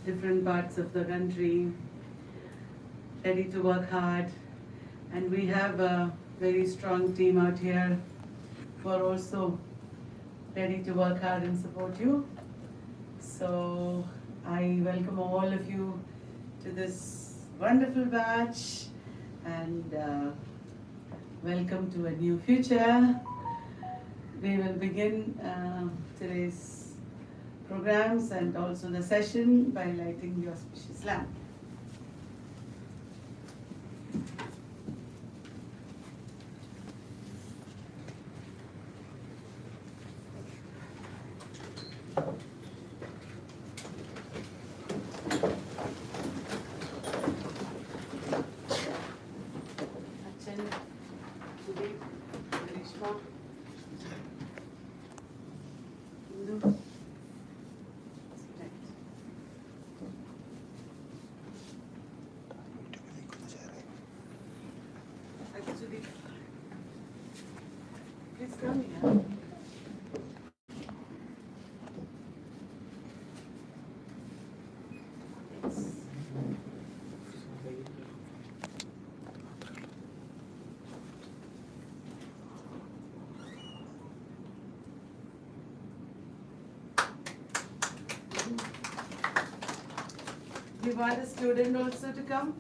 different parts of the country, ready to work hard. And we have a very strong team out here who are also ready to work hard and support you. So I welcome all of you to this wonderful batch and welcome to a new future. We will begin today's programs and also the session by lighting the auspicious lamp. Please come here. Do you want a student also to come?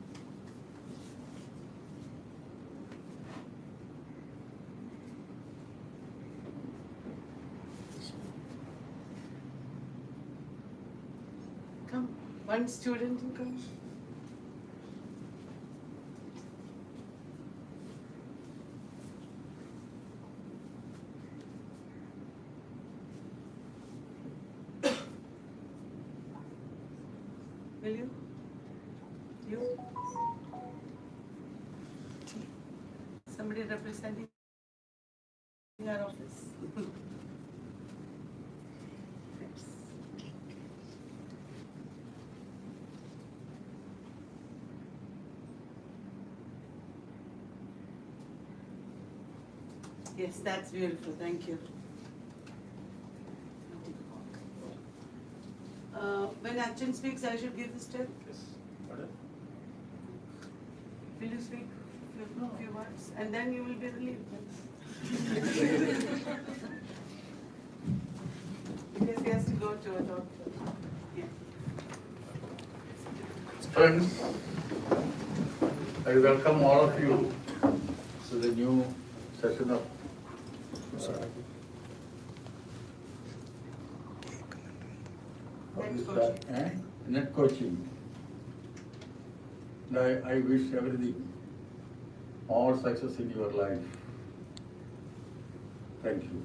Come, one student to come. Will you? You? Somebody representing our office. Thanks. Yes, that's beautiful. Thank you. When Achin speaks, I should give the step. Yes. Will you speak a few words? And then you will be relieved. Because he has to go to a doctor. Yeah. Friends, I welcome all of you to the new session of net coaching. And I wish everything, all success in your life. Thank you.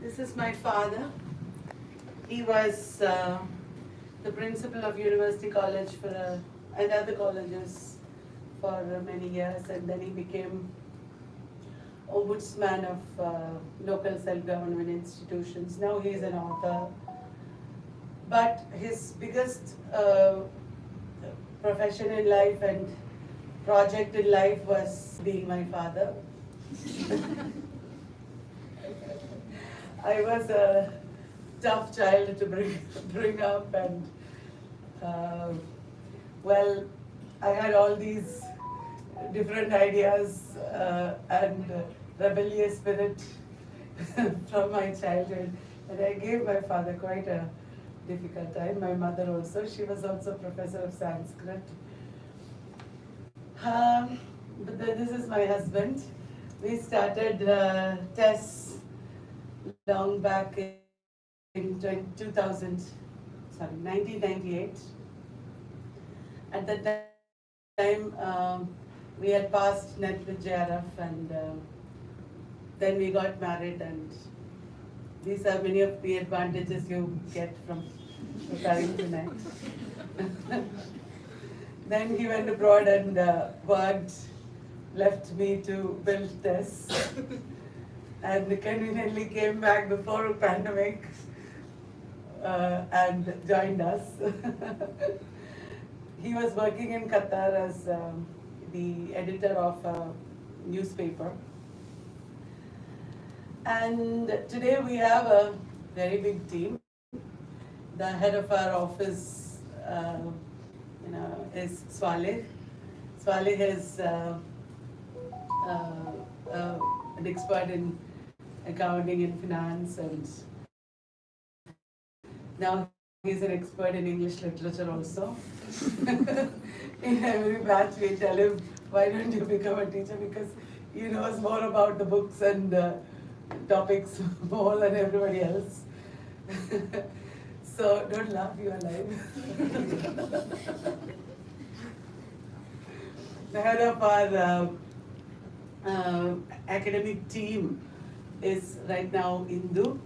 This is my father. He was the principal of University College and other colleges for many years, and then he became ombudsman of local self-government institutions. Now he is an author. But his biggest profession in life and project in life was being my father. I was a tough child to bring up, and well, I had all these different ideas and rebellious spirit from my childhood, and I gave my father quite a difficult time. My mother also, she was also professor of Sanskrit. But this is my husband. We started TES long back in 1998. At that time, we had passed net with JRF, and then we got married, and these are many of the advantages you get from preparing tonight. Then he went abroad and worked, left me to build this, and conveniently came back before a pandemic and joined us. he was working in Qatar as the editor of a newspaper. And today we have a very big team. The head of our office, is Swaleh. Swaleh is an expert in accounting and finance, and now he's an expert in English literature also. In every batch we tell him, why don't you become a teacher? Because he knows more about the books and topics more than everybody else. So don't laugh, you are alive. The head of our academic team is right now Indu.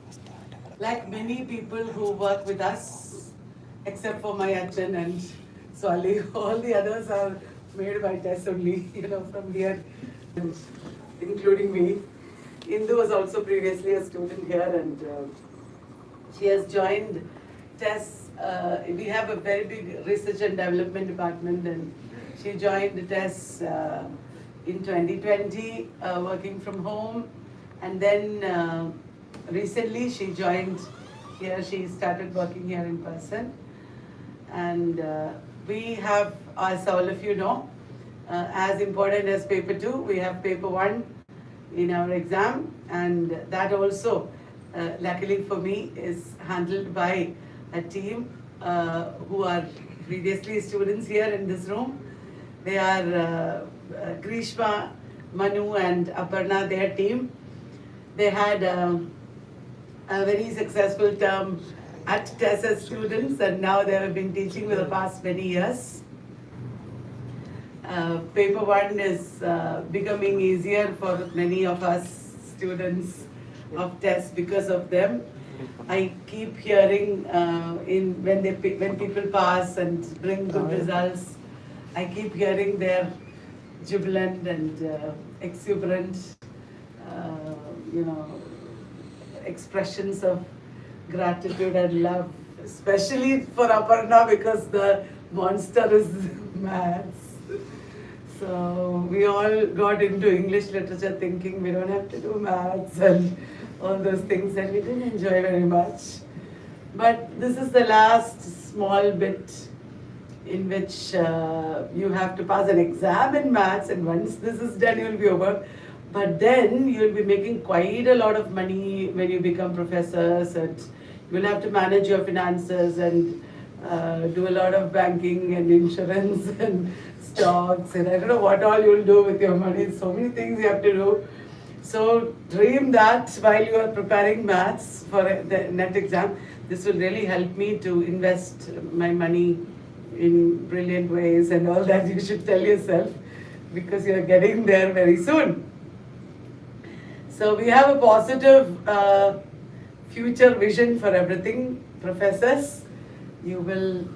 Like many people who work with us, except for my Achan and Swali, all the others are made by TES only, from here, including me. Indu was also previously a student here, and she has joined TES. We have a very big research and development department, and she joined TES in 2020, working from home, and then recently she joined here. She started working here in person, and we have, as all of you know, as important as paper 2, we have paper 1 in our exam, and that also, luckily for me, is handled by a team who are previously students here in this room. They are Grishma, Manu and Aparna, their team. They had a very successful term at TES as students, and now they have been teaching for the past many years. Paper 1 is becoming easier for many of us students of TES because of them. I keep hearing when people pass and bring good results, I keep hearing their jubilant and exuberant, expressions of gratitude and love, especially for Aparna because the monster is maths. So we all got into English literature thinking we don't have to do maths and all those things, and we didn't enjoy very much. But this is the last small bit in which you have to pass an exam in maths, and once this is done, you'll be over. But then you'll be making quite a lot of money when you become professors, and you'll have to manage your finances and do a lot of banking and insurance and stocks, and I don't know what all you'll do with your money. So many things you have to do. So dream that while you are preparing maths for the NET exam. This will really help me to invest my money in brilliant ways and all that. You should tell yourself, because you're getting there very soon. So we have a positive future vision for everything. Professors, you will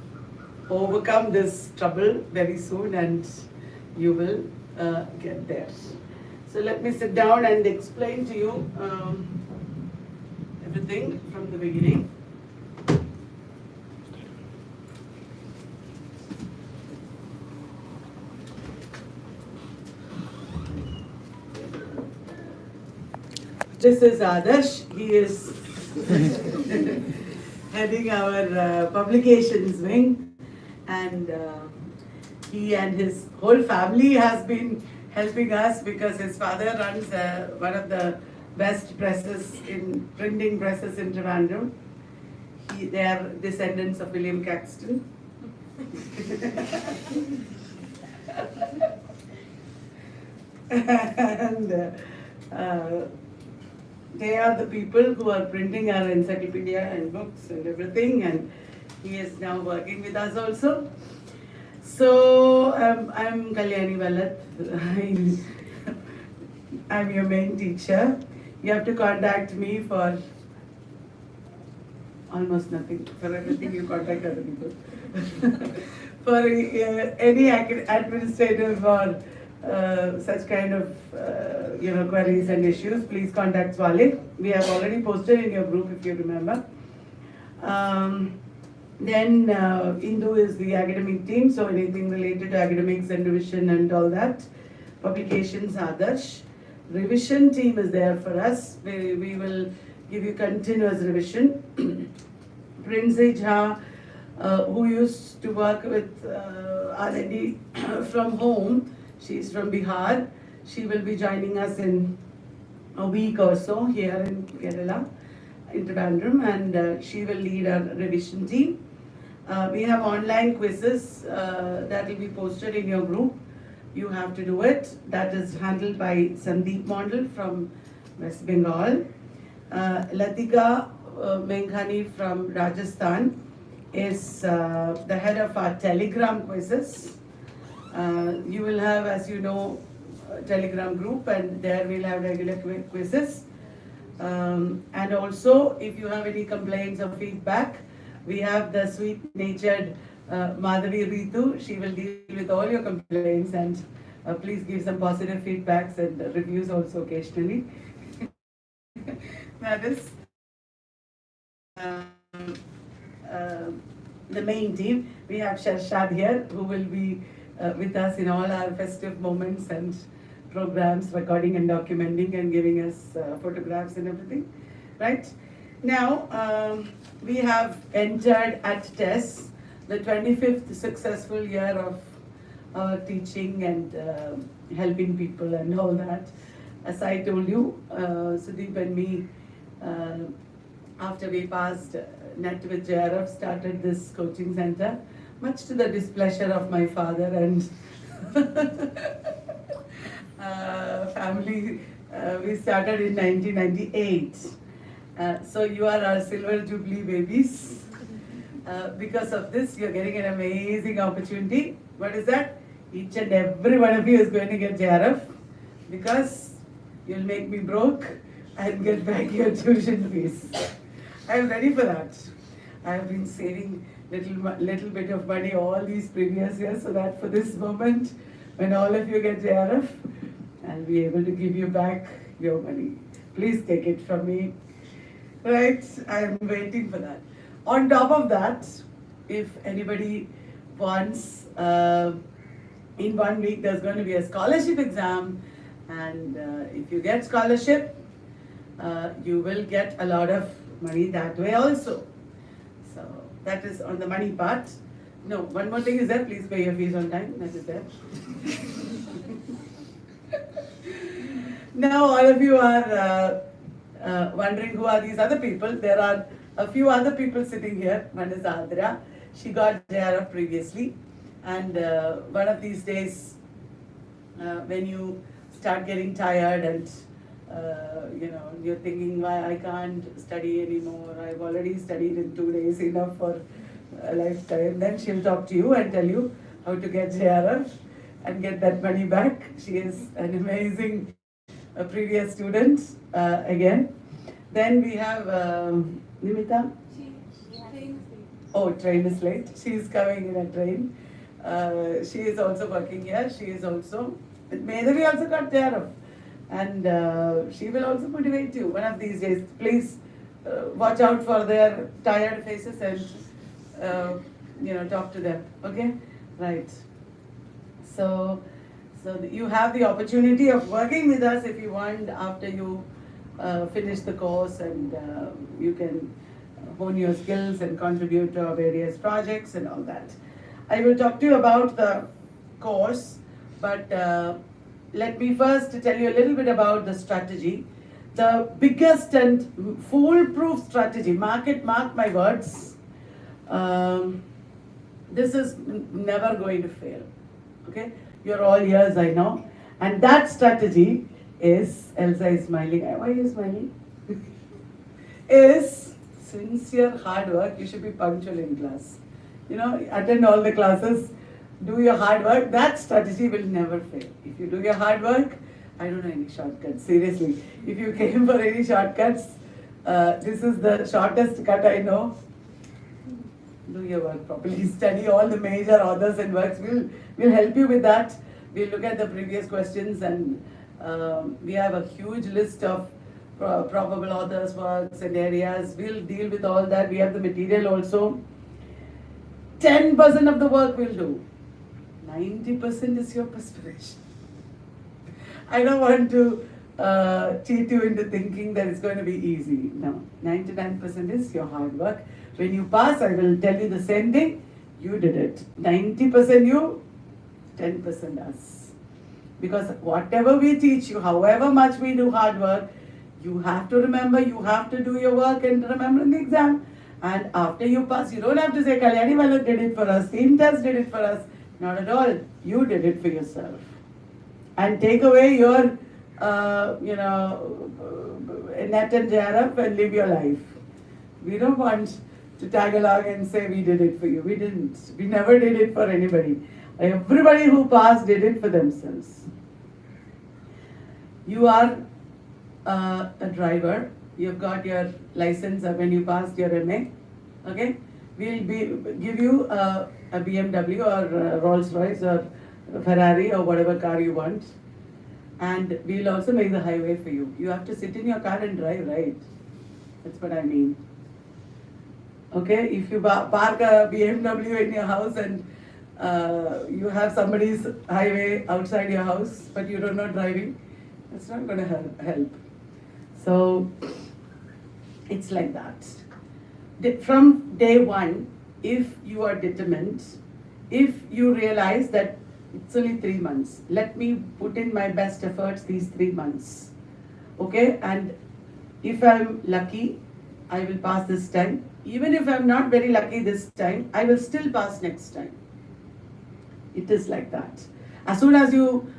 overcome this trouble very soon, and you will get there. So let me sit down and explain to you everything from the beginning. This is Adarsh. He is heading our publications wing, and he and his whole family has been helping us because his father runs one of the best presses in printing presses in Trivandrum. They are descendants of William Caxton. And they are the people who are printing our encyclopedia and books and everything, and he is now working with us also. So I'm Kalyani, Vallath. I'm your main teacher. You have to contact me for almost nothing. For everything you contact other people. For any administrative or such kind of queries and issues, please contact Swaleh. We have already posted in your group, if you remember. Then Indu is the academic team, so anything related to academics and revision and all that. Publications, Adarsh. Revision team is there for us. We will give you continuous revision. Princey Jha, who used to work with R&D from home, she's from Bihar. She will be joining us in a week or so here in Kerala, in Trivandrum, and she will lead our revision team. We have online quizzes that will be posted in your group. You have to do it. That is handled by Sandeep Mondal from West Bengal. Latika Menghani from Rajasthan is the head of our Telegram quizzes. You will have, as you know, a Telegram group, and there we'll have regular quizzes. And also, if you have any complaints or feedback, we have the sweet-natured Madhavi Ritu. She will deal with all your complaints, and please give some positive feedbacks and reviews also occasionally. That is the main team. We have Sharshad here, who will be with us in all our festive moments and programs, recording and documenting and giving us photographs and everything. Right? Now, we have entered at TES, the 25th successful year of our teaching and helping people and all that. As I told you, Sudeep and me, after we passed NET with JRF, started this coaching center, much to the displeasure of my father and family. We started in 1998. So you are our silver jubilee babies. Because of this, you're getting an amazing opportunity. What is that? Each and every one of you is going to get JRF because you'll make me broke and get back your tuition fees. I'm ready for that. I have been saving little bit of money all these previous years so that for this moment, when all of you get JRF, I'll be able to give you back your money. Please take it from me. Right? I'm waiting for that. On top of that, if anybody wants, in 1 week there's going to be a scholarship exam, and if you get scholarship, you will get a lot of money that way also. So that is on the money part. No, one more thing is there, please pay your fees on time. That is there. Now all of you are wondering who are these other people. There are a few other people sitting here. One is Adra. She got JRF previously, and one of these days, when you start getting tired and you're thinking, why I can't study anymore, I've already studied in 2 days, enough for a lifetime, then she'll talk to you and tell you how to get JRF and get that money back. She is an amazing previous student again. Then we have Nimita. Oh, train is late. She is coming in a train. She is also working here. She is also, Medhavi also got JRF. And she will also motivate you one of these days. Please watch out for their tired faces and talk to them. Okay, right. So you have the opportunity of working with us if you want after you finish the course, and you can hone your skills and contribute to our various projects and all that. I will talk to you about the course, but let me first tell you a little bit about the strategy. The biggest and foolproof strategy, mark my words, this is never going to fail. Okay? You're all ears, I know. And that strategy is, Elsa is smiling. Why are you smiling? Is sincere hard work. You should be punctual in class. Attend all the classes. Do your hard work. That strategy will never fail. If you do your hard work, I don't know any shortcuts. Seriously, if you came for any shortcuts, this is the shortest cut I know. Do your work properly. Study all the major authors and works. We'll help you with that. We'll look at the previous questions, and we have a huge list of probable authors, works and areas. We'll deal with all that. We have the material also. 10% of the work we'll do. 90% is your perspiration. I don't want to cheat you into thinking that it's going to be easy. No, 99% is your hard work. When you pass, I will tell you the same thing. You did it. 90% you, 10% us. Because whatever we teach you, however much we do hard work, you have to remember, you have to do your work and remember in the exam. And after you pass, you don't have to say, Kalyani Vallath did it for us, TES did it for us. Not at all. You did it for yourself. And take away your, net and JRF and live your life. We don't want to tag along and say we did it for you. We didn't. We never did it for anybody. Everybody who passed did it for themselves. You are a driver. You've got your license when you passed your MA. Okay? We'll give you a BMW or a Rolls Royce or a Ferrari or whatever car you want. And we'll also make the highway for you. You have to sit in your car and drive, right? That's what I mean. Okay? If you park a BMW in your house and you have somebody's highway outside your house, but you don't know driving, that's not going to help. So, it's like that. From day one, if you are determined, if you realize that it's only 3 months, let me put in my best efforts these 3 months. Okay? And if I'm lucky, I will pass this time. Even if I'm not very lucky this time, I will still pass next time. It is like that. As soon as you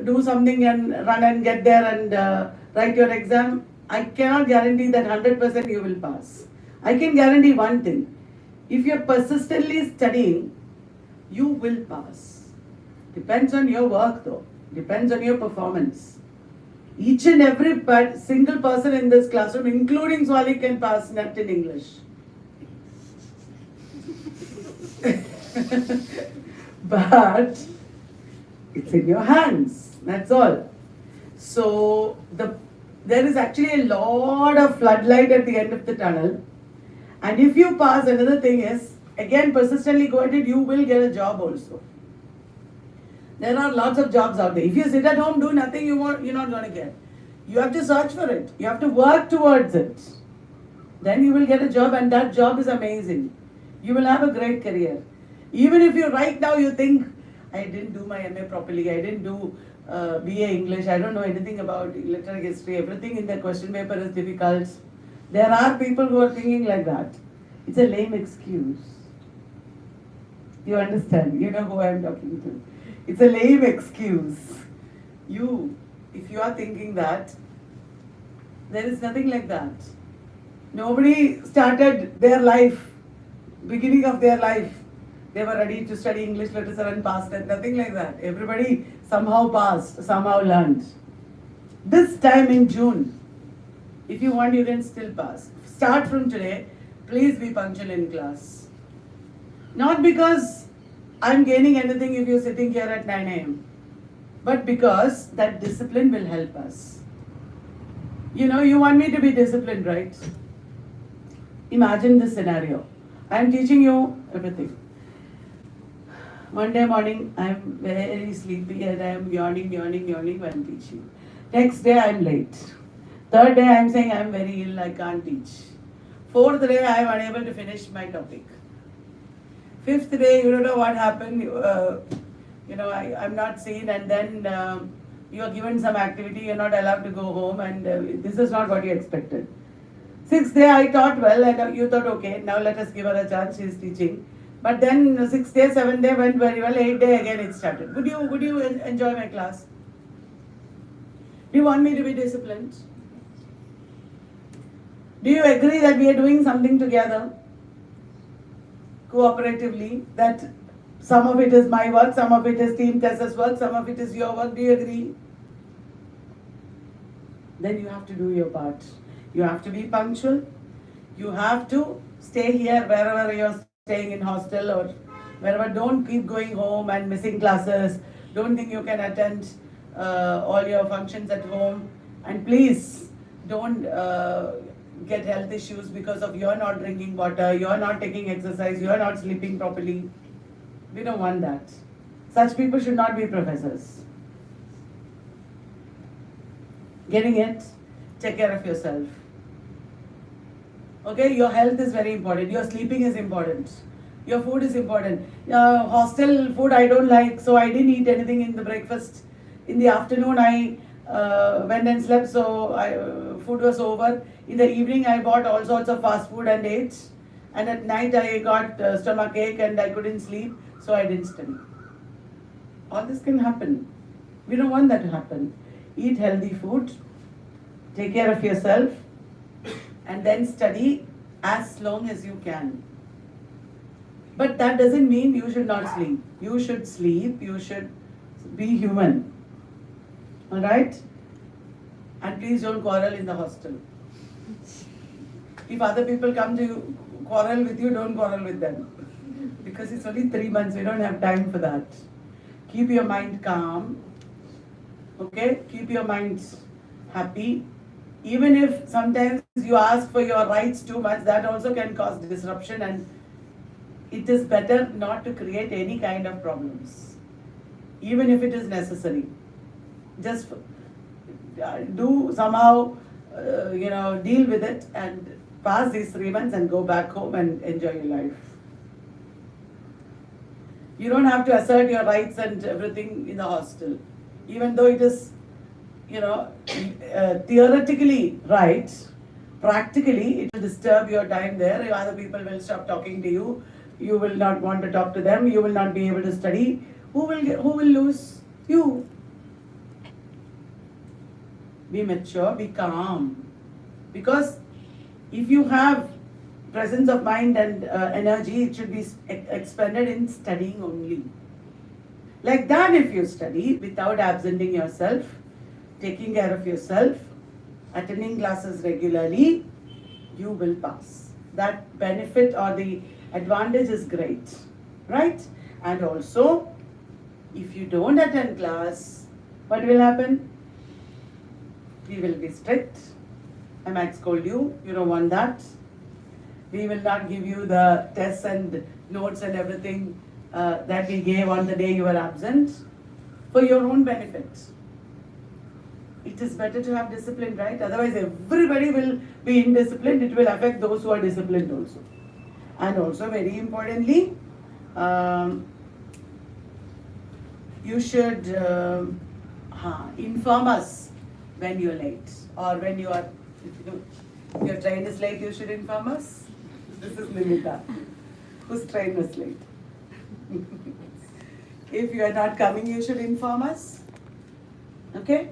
do something and run and get there and write your exam, I cannot guarantee that 100% you will pass. I can guarantee one thing. If you're persistently studying, you will pass. Depends on your work though. Depends on your performance. Each and every single person in this classroom, including Swali, can pass NET in English. But it's in your hands. That's all. So there is actually a lot of floodlight at the end of the tunnel. And if you pass, another thing is, again, persistently go at it, you will get a job also. There are lots of jobs out there. If you sit at home, do nothing, you're not going to get. You have to search for it. You have to work towards it. Then you will get a job, and that job is amazing. You will have a great career. Even if you right now you think, I didn't do my MA properly, I didn't do BA English, I don't know anything about literary history, everything in the question paper is difficult. There are people who are thinking like that. It's a lame excuse. You understand? You know who I'm talking to. It's a lame excuse. If you are thinking that, there is nothing like that. Nobody started their life, beginning of their life, they were ready to study English literature and passed it. Nothing like that. Everybody somehow passed, somehow learned. This time in June, if you want, you can still pass. Start from today. Please be punctual in class. Not because I'm gaining anything if you're sitting here at 9 a.m. but because that discipline will help us. You want me to be disciplined, right? Imagine this scenario. I'm teaching you everything. One day morning, I'm very sleepy and I'm yawning while teaching. Next day, I'm late. Third day, I'm saying I'm very ill, I can't teach. Fourth day, I'm unable to finish my topic. Fifth day, you don't know what happened. I'm not seen, and then you are given some activity, you're not allowed to go home, and this is not what you expected. Sixth day, I taught well, and you thought, okay, now let us give her a chance, she's teaching. But then 6th day, 7th day went very well, 8th day again it started. Would you enjoy my class? Do you want me to be disciplined? Do you agree that we are doing something together? Cooperatively, that some of it is my work, some of it is Team TES's work, some of it is your work. Do you agree? Then you have to do your part. You have to be punctual. You have to stay here wherever you're staying in hostel or wherever. Don't keep going home and missing classes. Don't think you can attend all your functions at home. And please don't get health issues because of you're not drinking water, you're not taking exercise, you're not sleeping properly. We don't want that. Such people should not be professors. Getting it? Take care of yourself. Okay, your health is very important. Your sleeping is important. Your food is important. Hostel food I don't like, so I didn't eat anything in the breakfast. In the afternoon I went and slept, so food was over. In the evening I bought all sorts of fast food and ate. And at night I got stomach ache and I couldn't sleep, so I didn't study. All this can happen. We don't want that to happen. Eat healthy food, take care of yourself, and then study as long as you can. But that doesn't mean you should not sleep. You should sleep, you should be human. Alright? And please don't quarrel in the hostel. If other people come to quarrel with you, don't quarrel with them. Because it's only 3 months, we don't have time for that. Keep your mind calm. Okay? Keep your mind happy. Even if sometimes you ask for your rights too much, that also can cause disruption, and it is better not to create any kind of problems. Even if it is necessary. Just do somehow, deal with it and pass these 3 months and go back home and enjoy your life. You don't have to assert your rights and everything in the hostel. Even though it is, theoretically right, practically it will disturb your time there. Other people will stop talking to you. You will not want to talk to them. You will not be able to study. Who will lose? You. Be mature, be calm. Because if you have presence of mind and energy, it should be expended in studying only. Like that, if you study without absenting yourself, taking care of yourself, attending classes regularly, you will pass. That benefit or the advantage is great, right? And also, if you don't attend class, what will happen? We will be strict. I might scold you. You don't want that. We will not give you the tests and notes and everything that we gave on the day you were absent for your own benefit. It is better to have discipline, right? Otherwise, everybody will be indisciplined. It will affect those who are disciplined also. And also, very importantly, you should inform us when you're late, or when if your train is late, you should inform us. This is Nimita, whose train was late. If you are not coming, you should inform us. Okay?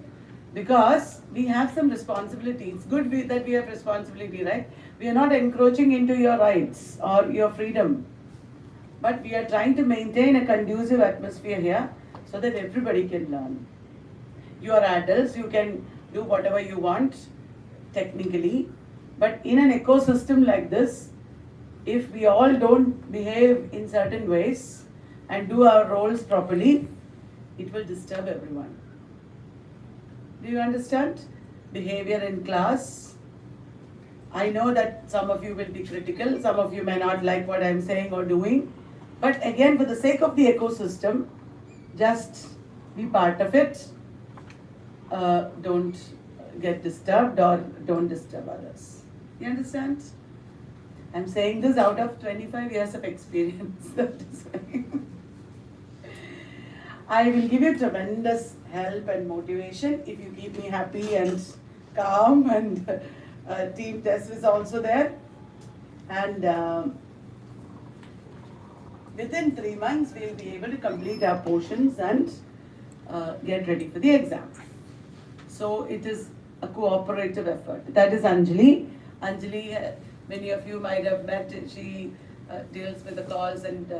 Because we have some responsibility. It's good that we have responsibility, right? We are not encroaching into your rights or your freedom. But we are trying to maintain a conducive atmosphere here so that everybody can learn. You are adults, you can do whatever you want technically. But in an ecosystem like this, if we all don't behave in certain ways and do our roles properly, it will disturb everyone. Do you understand? Behavior in class. I know that some of you will be critical, some of you may not like what I'm saying or doing. But again, for the sake of the ecosystem, just be part of it. Don't get disturbed or don't disturb others. You understand? I'm saying this out of 25 years of experience. I will give you tremendous help and motivation if you keep me happy and calm, and Team TES is also there. And within 3 months, we'll be able to complete our portions and get ready for the exam. So it is a cooperative effort. That is Anjali. Anjali, many of you might have met. She deals with the calls, and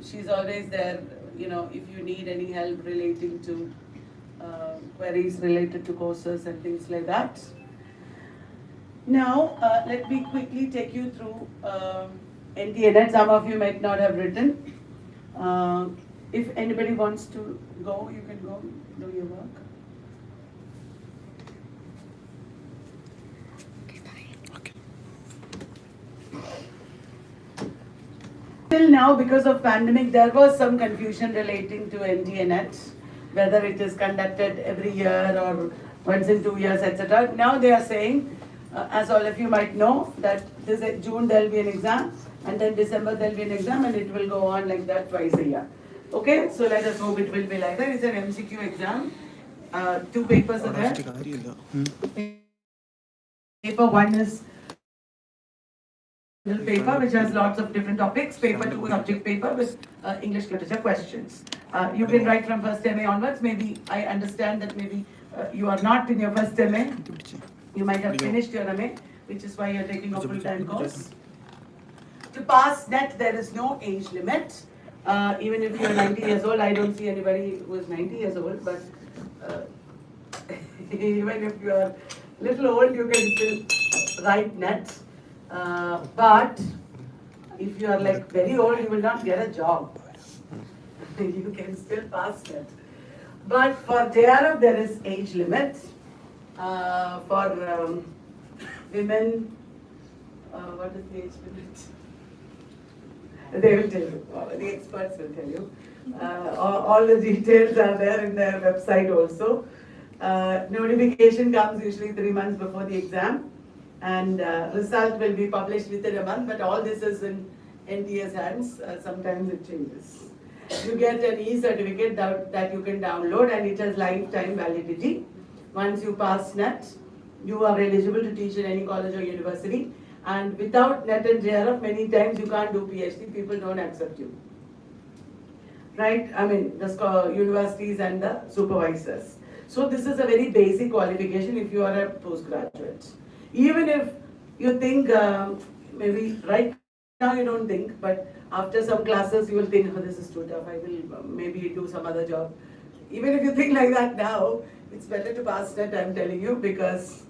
she's always there, if you need any help relating to queries related to courses and things like that. Now, let me quickly take you through NTNet. Some of you might not have written. If anybody wants to go, you can go do your work. Till now, because of pandemic, there was some confusion relating to NT&NET, whether it is conducted every year or once in 2 years, etc. Now they are saying, as all of you might know, that this June there will be an exam, and then December there will be an exam, and it will go on like that twice a year. Okay, so let us hope it will be like that. It's an MCQ exam. 2 papers are there. Paper 1 is paper which has lots of different topics. Paper 2 subject paper with English literature questions. You can write from first MA onwards. Maybe I understand that maybe you are not in your first MA. You might have finished your MA, which is why you are taking a full-time course. To pass NET, there is no age limit. Even if you are 90 years old, I don't see anybody who is 90 years old, but even if you are little old, you can still write NET. But if you are like very old, you will not get a job. You can still pass NET. But for JRF, there is age limit. For women, what is the age limit? They will tell you, the experts will tell you. All the details are there in their website also. Notification comes usually 3 months before the exam, and result will be published within a month, but all this is in NTS hands. Sometimes it changes. You get an e-certificate that you can download, and it has lifetime validity. Once you pass NET, you are eligible to teach in any college or university. And without NET and JRF, many times you can't do PhD. People don't accept you. Right? I mean, the universities and the supervisors. So this is a very basic qualification if you are a postgraduate. Even if you think, maybe right now you don't think, but after some classes you will think, oh, this is too tough, I will maybe do some other job. Even if you think like that now, it's better to pass NET, I'm telling you, because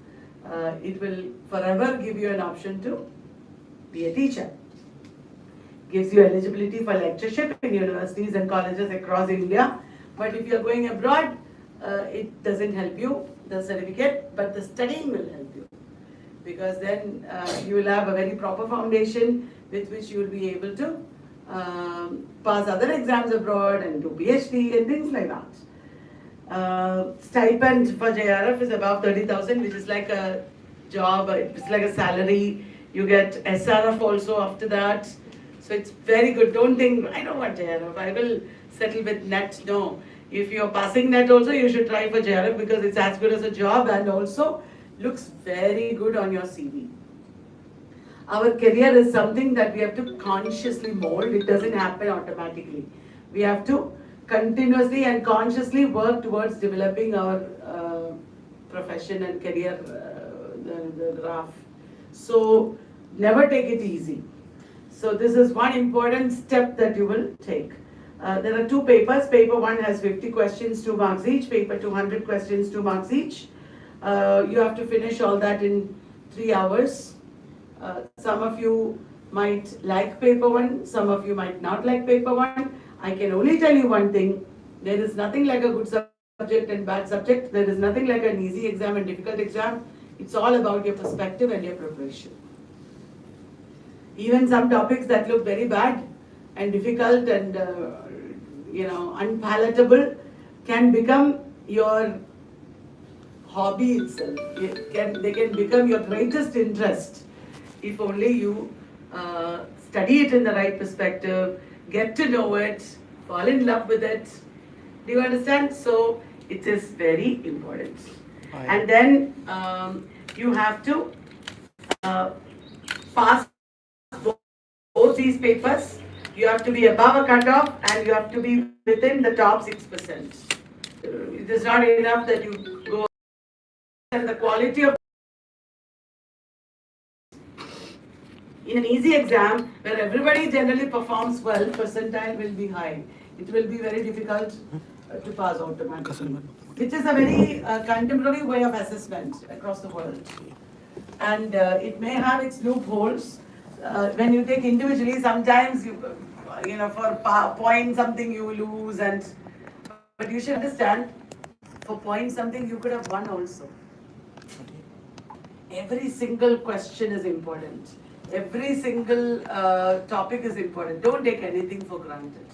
it will forever give you an option to be a teacher. Gives you eligibility for lectureship in universities and colleges across India. But if you're going abroad, it doesn't help you, the certificate, but the studying will help you. Because then you will have a very proper foundation with which you will be able to pass other exams abroad and do PhD and things like that. Stipend for JRF is above 30,000, which is like a job, it's like a salary. You get SRF also after that. So it's very good. Don't think, I don't want JRF, I will settle with NET. No. If you're passing NET also, you should try for JRF because it's as good as a job and also looks very good on your CV. Our career is something that we have to consciously mold. It doesn't happen automatically. We have to continuously and consciously work towards developing our profession and career, the graph. So never take it easy. So this is one important step that you will take. There are 2 papers. Paper 1 has 50 questions, 2 marks each. Paper 200 questions, 2 marks each. You have to finish all that in 3 hours. Some of you might like paper 1, some of you might not like paper 1. I can only tell you one thing, there is nothing like a good subject and bad subject. There is nothing like an easy exam and difficult exam. It's all about your perspective and your preparation. Even some topics that look very bad and difficult and unpalatable can become your hobby itself. They can become your greatest interest if only you study it in the right perspective, get to know it, fall in love with it. Do you understand? So it is very important. And then you have to pass both these papers. You have to be above a cutoff and you have to be within the top 6%. It is not enough that you go and the quality of in an easy exam where everybody generally performs well, percentile will be high. It will be very difficult to pass automatically, which is a very contemporary way of assessment across the world. And it may have its loopholes. When you take individually, sometimes for point something you lose, but you should understand, for point something you could have won also. Every single question is important. Every single topic is important. Don't take anything for granted.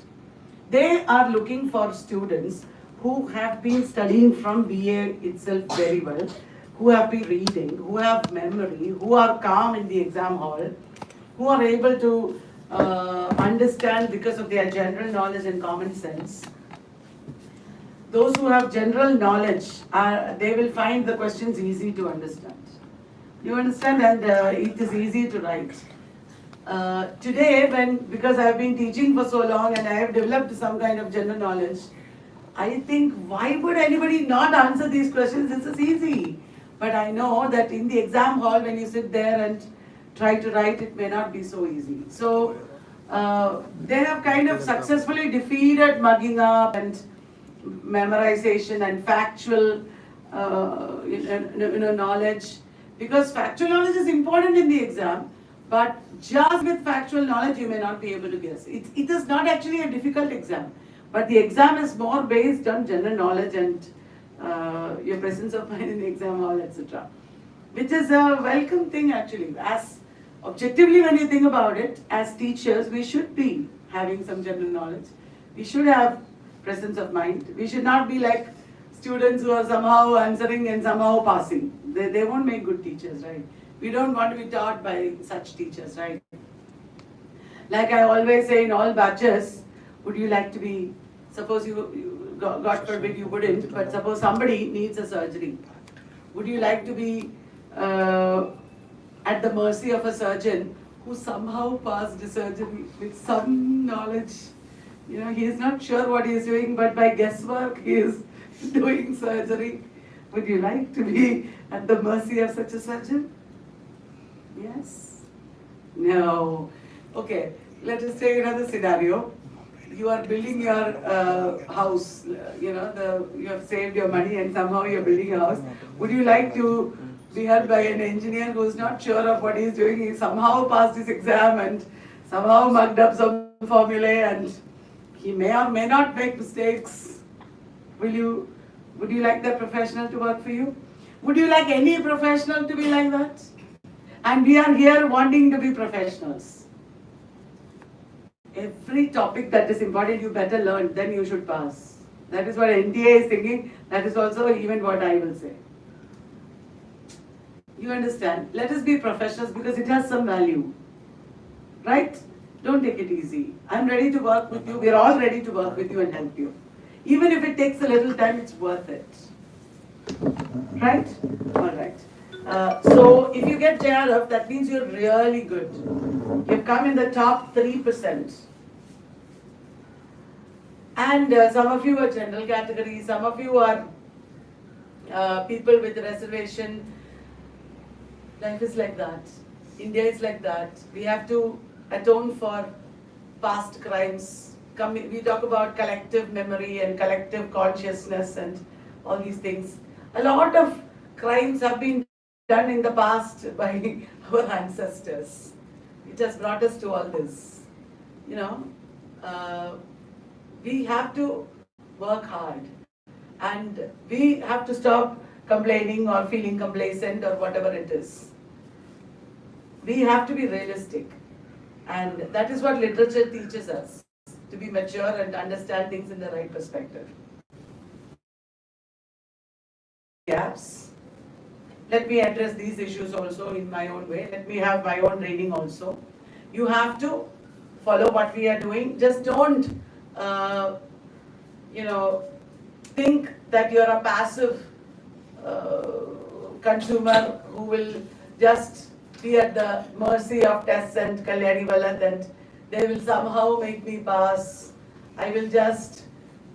They are looking for students who have been studying from BA itself very well, who have been reading, who have memory, who are calm in the exam hall, who are able to understand because of their general knowledge and common sense. Those who have general knowledge, they will find the questions easy to understand. You understand, and it is easy to write. Today, because I have been teaching for so long and I have developed some kind of general knowledge, I think why would anybody not answer these questions? This is easy. But I know that in the exam hall, when you sit there and try to write, it may not be so easy. So they have kind of successfully defeated mugging up and memorization and factual knowledge, because factual knowledge is important in the exam, but just with factual knowledge you may not be able to guess. It is not actually a difficult exam, but the exam is more based on general knowledge and your presence of mind in the exam hall, etc. Which is a welcome thing actually. As objectively, when you think about it, as teachers, we should be having some general knowledge. We should have presence of mind. We should not be like students who are somehow answering and somehow passing. They won't make good teachers, right? We don't want to be taught by such teachers, right? Like I always say in all batches, would you like to be, suppose you God forbid you wouldn't, but suppose somebody needs a surgery. Would you like to be at the mercy of a surgeon who somehow passed the surgery with some knowledge? You know, he is not sure what he is doing, but by guesswork he is doing surgery. Would you like to be at the mercy of such a surgeon? Yes? No. Okay, let us take another scenario. You are building your house, you have saved your money and somehow you're building a house. Would you like to be helped by an engineer who is not sure of what he is doing? He somehow passed his exam and somehow mugged up some formulae and he may or may not make mistakes. Would you like that professional to work for you? Would you like any professional to be like that? And we are here wanting to be professionals. Every topic that is important, you better learn, then you should pass. That is what NTA is thinking. That is also even what I will say. You understand? Let us be professionals because it has some value. Right? Don't take it easy. I'm ready to work with you. We're all ready to work with you and help you. Even if it takes a little time, it's worth it. Right? All right. So if you get JRF, that means you're really good. You've come in the top 3%. And some of you are general category, some of you are people with reservation. Life is like that. India is like that. We have to atone for past crimes. We talk about collective memory and collective consciousness and all these things. A lot of crimes have been done in the past by our ancestors. It has brought us to all this. We have to work hard and we have to stop complaining or feeling complacent or whatever it is. We have to be realistic, and that is what literature teaches us, to be mature and understand things in the right perspective. Gaps. Let me address these issues also in my own way. Let me have my own training also. You have to follow what we are doing. Just don't think that you're a passive consumer who will just be at the mercy of TES and Kalyani, Vallath, and they will somehow make me pass. I will just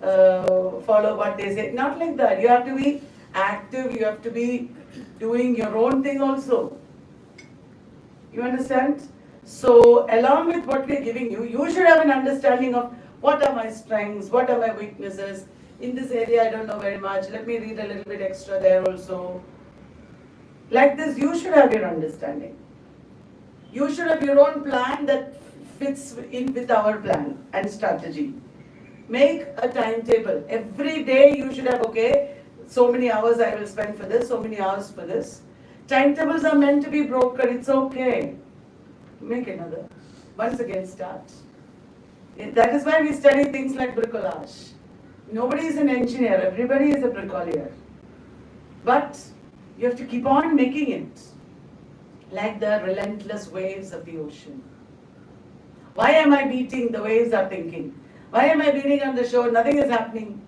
follow what they say. Not like that. You have to be active. You have to be doing your own thing also. You understand? So along with what we are giving you, you should have an understanding of what are my strengths, what are my weaknesses. In this area I don't know very much. Let me read a little bit extra there also. Like this, you should have your understanding. You should have your own plan that fits in with our plan and strategy. Make a timetable. Every day you should have, okay, so many hours I will spend for this, so many hours for this. Timetables are meant to be broken, it's okay. make another. Once again start. That is why we study things like bricolage. Nobody is an engineer, everybody is a bricolier. But you have to keep on making it, like the relentless waves of the ocean. Why am I beating? The waves are thinking. Why am I beating on the shore? Nothing is happening.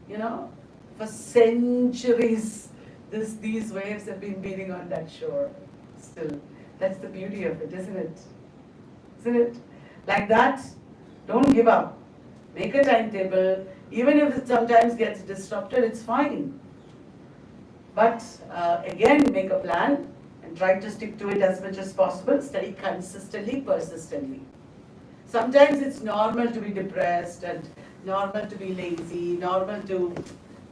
You know, for centuries, these waves have been beating on that shore still. That's the beauty of it, isn't it? Isn't it? Like that, don't give up. Make a timetable. Even if it sometimes gets disrupted, it's fine. But again, make a plan and try to stick to it as much as possible. Study consistently, persistently. Sometimes it's normal to be depressed and normal to be lazy, normal to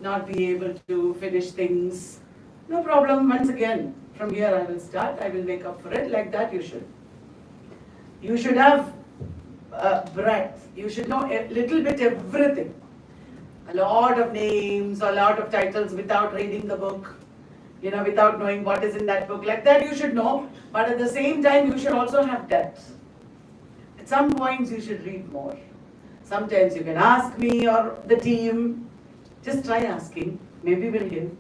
not be able to finish things. No problem. Once again, from here I will start. I will make up for it. Like that you should. You should have breadth. You should know a little bit everything. A lot of names, a lot of titles without reading the book. You know, without knowing what is in that book. Like that you should know. But at the same time, you should also have depth. At some points you should read more. Sometimes you can ask me or the team. Just try asking. Maybe we'll give.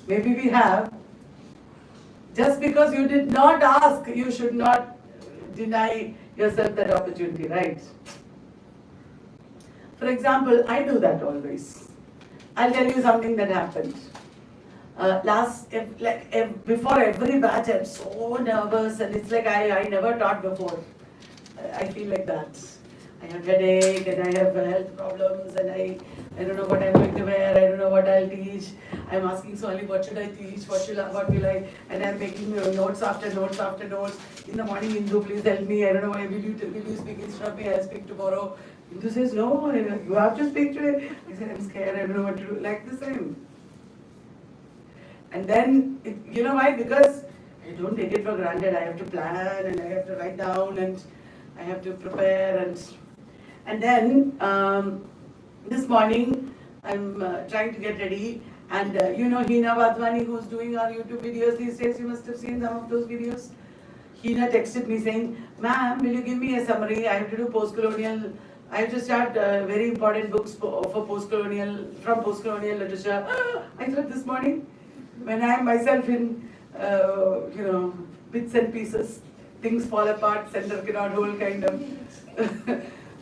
Maybe we have. Just because you did not ask, you should not deny yourself that opportunity, right? For example, I do that always. I'll tell you something that happened. Before every batch, I'm so nervous and it's like I never taught before. I feel like that. I have headache and I have health problems and I don't know what I'm going to wear, I don't know what I'll teach. I'm asking Swali, what should I teach, what will I, and I'm making notes after notes after notes. In the morning, Indu, please help me, I don't know, will you speak instead of me, I'll speak tomorrow. Indu says, no, you have to speak today. I said, I'm scared, I don't know what to do, like the same. And then, you know why? Because I don't take it for granted, I have to plan and I have to write down and I have to prepare and then this morning I'm trying to get ready and you know Hina Vadwani who's doing our YouTube videos these days, you must have seen some of those videos. Hina texted me saying, ma'am, will you give me a summary? I have to do post-colonial, I have to start very important books for post-colonial, from post-colonial literature. I thought this morning when I am myself in, you know, bits and pieces, things fall apart, center cannot hold kind of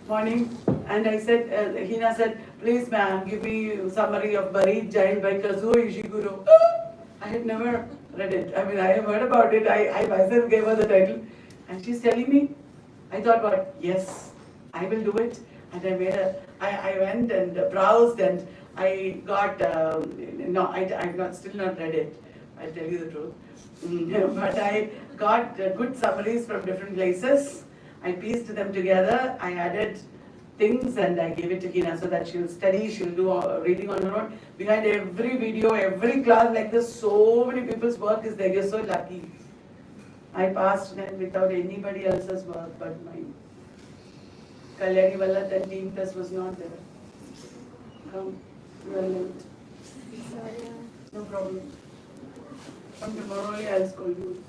morning. And I said, Hina said, please ma'am, give me a summary of Buried Giant by Kazuo Ishiguro. I had never read it. I mean, I have heard about it. I myself gave her the title. And she's telling me, I thought, what? Yes, I will do it. And I went and browsed and I got, no, I've still not read it. I'll tell you the truth. But I got good summaries from different places. I pieced them together. I added things and I gave it to Hina so that she'll study, she'll do reading on her own. Behind every video, every class like this, so many people's work is there. You're so lucky. I passed without anybody else's work but mine. Kalyani, Vallath and team test was not there. Come, you are late. No problem. From tomorrow only I'll scold you.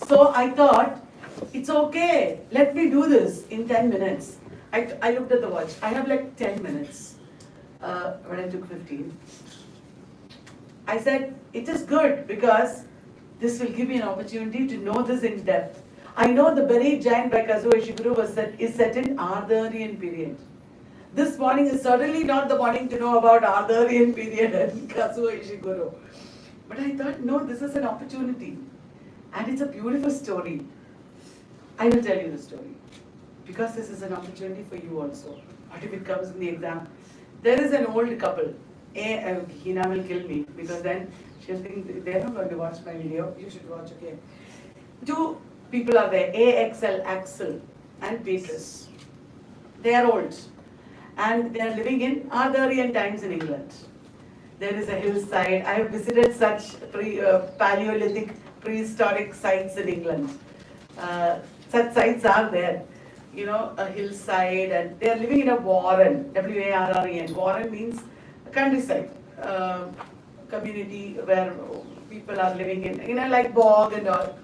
So I thought, it's okay, let me do this in 10 minutes. I looked at the watch, I have like 10 minutes, when I took 15. I said, it is good because this will give me an opportunity to know this in depth. I know the Buried Giant by Kazuo Ishiguro is set in Arthurian period. This morning is certainly not the morning to know about Arthurian period and Kazuo Ishiguro. But I thought, no, this is an opportunity. And it's a beautiful story. I will tell you the story. Because this is an opportunity for you also. What if it comes in the exam? There is an old couple. Hina will kill me because then she'll think they're not going to watch my video. You should watch, okay? Two people are there, Axel and Beatrice. They are old. And they are living in Arthurian times in England. There is a hillside. I have visited such Paleolithic prehistoric sites in England. Such sites are there. You know, a hillside, and they are living in a warren, W-A-R-R-E-N. Warren means a countryside. community where people are living in, like bog and all,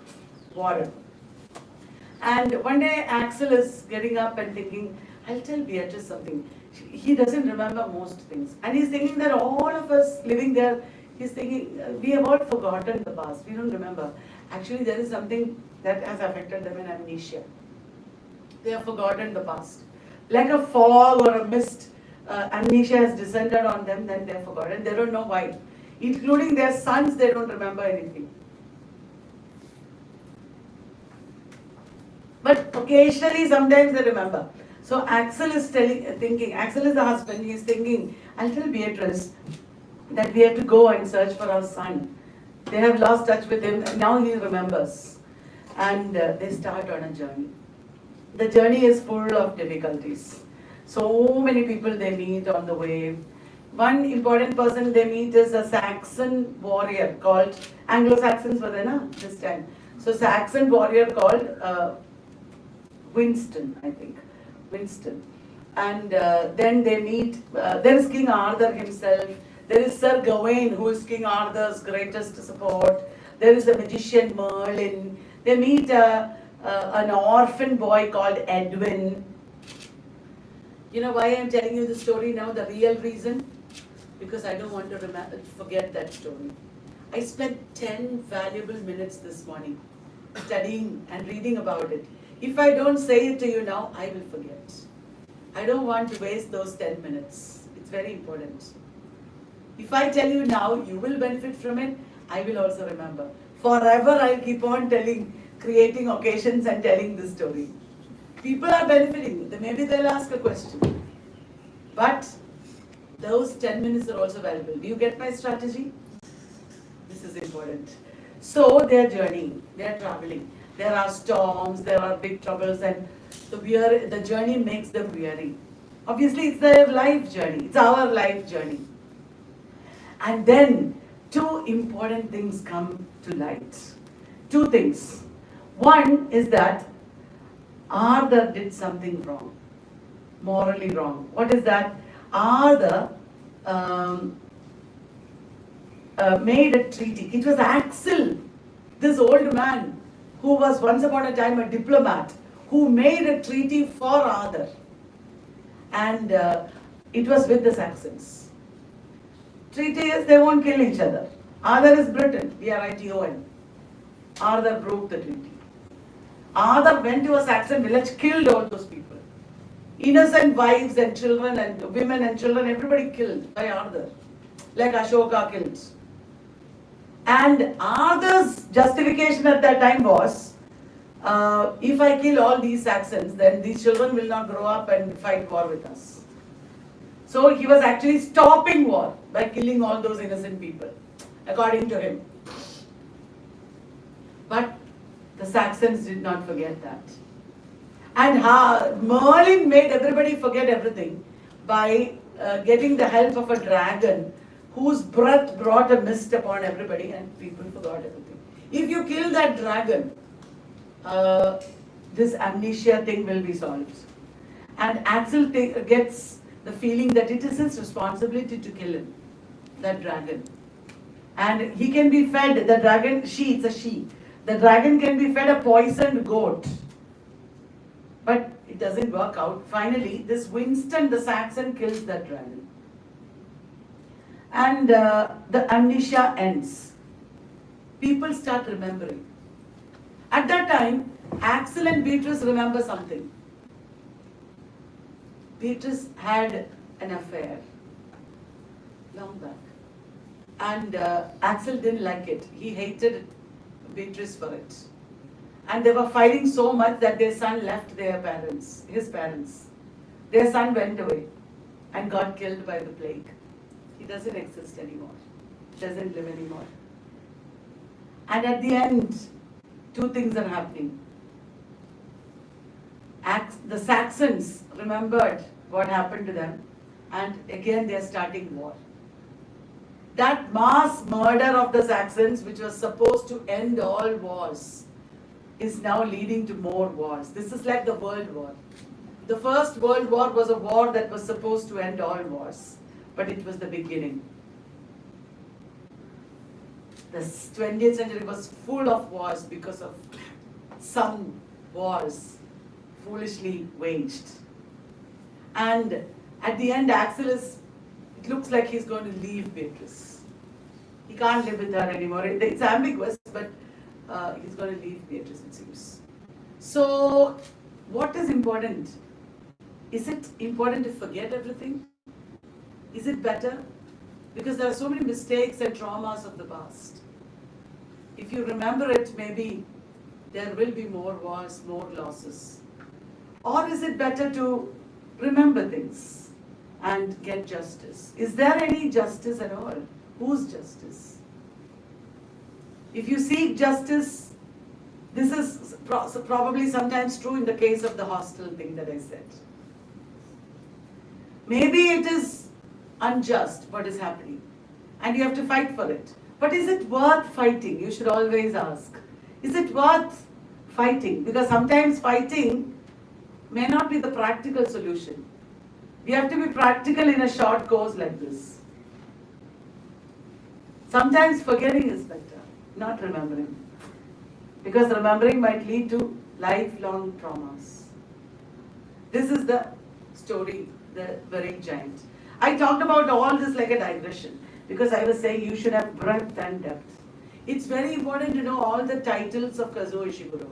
water. And one day Axel is getting up and thinking, I'll tell Beatrice something. He doesn't remember most things. And he's thinking that all of us living there, he's thinking, we have all forgotten the past. We don't remember. Actually, there is something that has affected them in amnesia. They have forgotten the past. Like a fog or a mist, amnesia has descended on them, then they have forgotten. They don't know why. Including their sons, they don't remember anything. But occasionally, sometimes they remember. So Axel is thinking, Axel is the husband, he is thinking, I'll tell Beatrice that we have to go and search for our son. They have lost touch with him, and now he remembers. And they start on a journey. The journey is full of difficulties. So many people they meet on the way. One important person they meet is a Saxon warrior called, Anglo-Saxons were there this time. So Saxon warrior called Winston, I think. Winston. And then they meet, there is King Arthur himself. There is Sir Gawain, who is King Arthur's greatest support. There is the magician Merlin. They meet an orphan boy called Edwin. You know why I'm telling you the story now, the real reason? Because I don't want to forget that story. I spent 10 valuable minutes this morning studying and reading about it. If I don't say it to you now, I will forget. I don't want to waste those 10 minutes. It's very important. If I tell you now, you will benefit from it, I will also remember. Forever I'll keep on creating occasions and telling this story. People are benefiting. Maybe they'll ask a question. But those 10 minutes are also valuable. Do you get my strategy? This is important. So they're journeying, they're traveling. There are storms, there are big troubles, and the journey makes them weary. Obviously, it's their life journey. It's our life journey. And then, two important things come to light. Two things. One is that Arthur did something wrong, morally wrong. What is that? Arthur made a treaty. It was Axel, this old man, who was once upon a time a diplomat, who made a treaty for Arthur. And it was with the Saxons. Treaty is they won't kill each other. Arthur is Britain, Briton. Arthur broke the treaty. Arthur went to a Saxon village, killed all those people. Innocent wives and children and women and children, everybody killed by Arthur. Like Ashoka killed. And Arthur's justification at that time was, if I kill all these Saxons, then these children will not grow up and fight war with us. So he was actually stopping war by killing all those innocent people, according to him. But the Saxons did not forget that. And Merlin made everybody forget everything by getting the help of a dragon whose breath brought a mist upon everybody and people forgot everything. If you kill that dragon, this amnesia thing will be solved. And Axel gets the feeling that it is his responsibility to kill him, that dragon. And he can be fed, the dragon, it's a she. The dragon can be fed a poisoned goat. But it doesn't work out. Finally, this Winston the Saxon kills that dragon. And the amnesia ends. People start remembering. At that time, Axel and Beatrice remember something. Beatrice had an affair long back. And Axel didn't like it. He hated Beatrice for it. And they were fighting so much that their son left his parents. Their son went away and got killed by the plague. He doesn't exist anymore. He doesn't live anymore. And at the end, two things are happening. The Saxons remembered what happened to them, and again they are starting war. That mass murder of the Saxons, which was supposed to end all wars, is now leading to more wars. This is like the World War. The First World War was a war that was supposed to end all wars, but it was the beginning. The 20th century was full of wars because of some wars foolishly waged. And at the end, Axel it looks like he's going to leave Beatrice. He can't live with her anymore. It's ambiguous, but he's going to leave Beatrice, it seems. So, what is important? Is it important to forget everything? Is it better? Because there are so many mistakes and traumas of the past. If you remember it, maybe there will be more wars, more losses. Or is it better to remember things and get justice? Is there any justice at all? Whose justice? If you seek justice, this is probably sometimes true in the case of the hostel thing that I said. Maybe it is unjust what is happening and you have to fight for it. But is it worth fighting? You should always ask. Is it worth fighting? Because sometimes fighting may not be the practical solution. We have to be practical in a short course like this. Sometimes forgetting is better, not remembering. Because remembering might lead to lifelong traumas. This is the story, the very giant. I talked about all this like a digression because I was saying you should have breadth and depth. It's very important to know all the titles of Kazuo Ishiguro.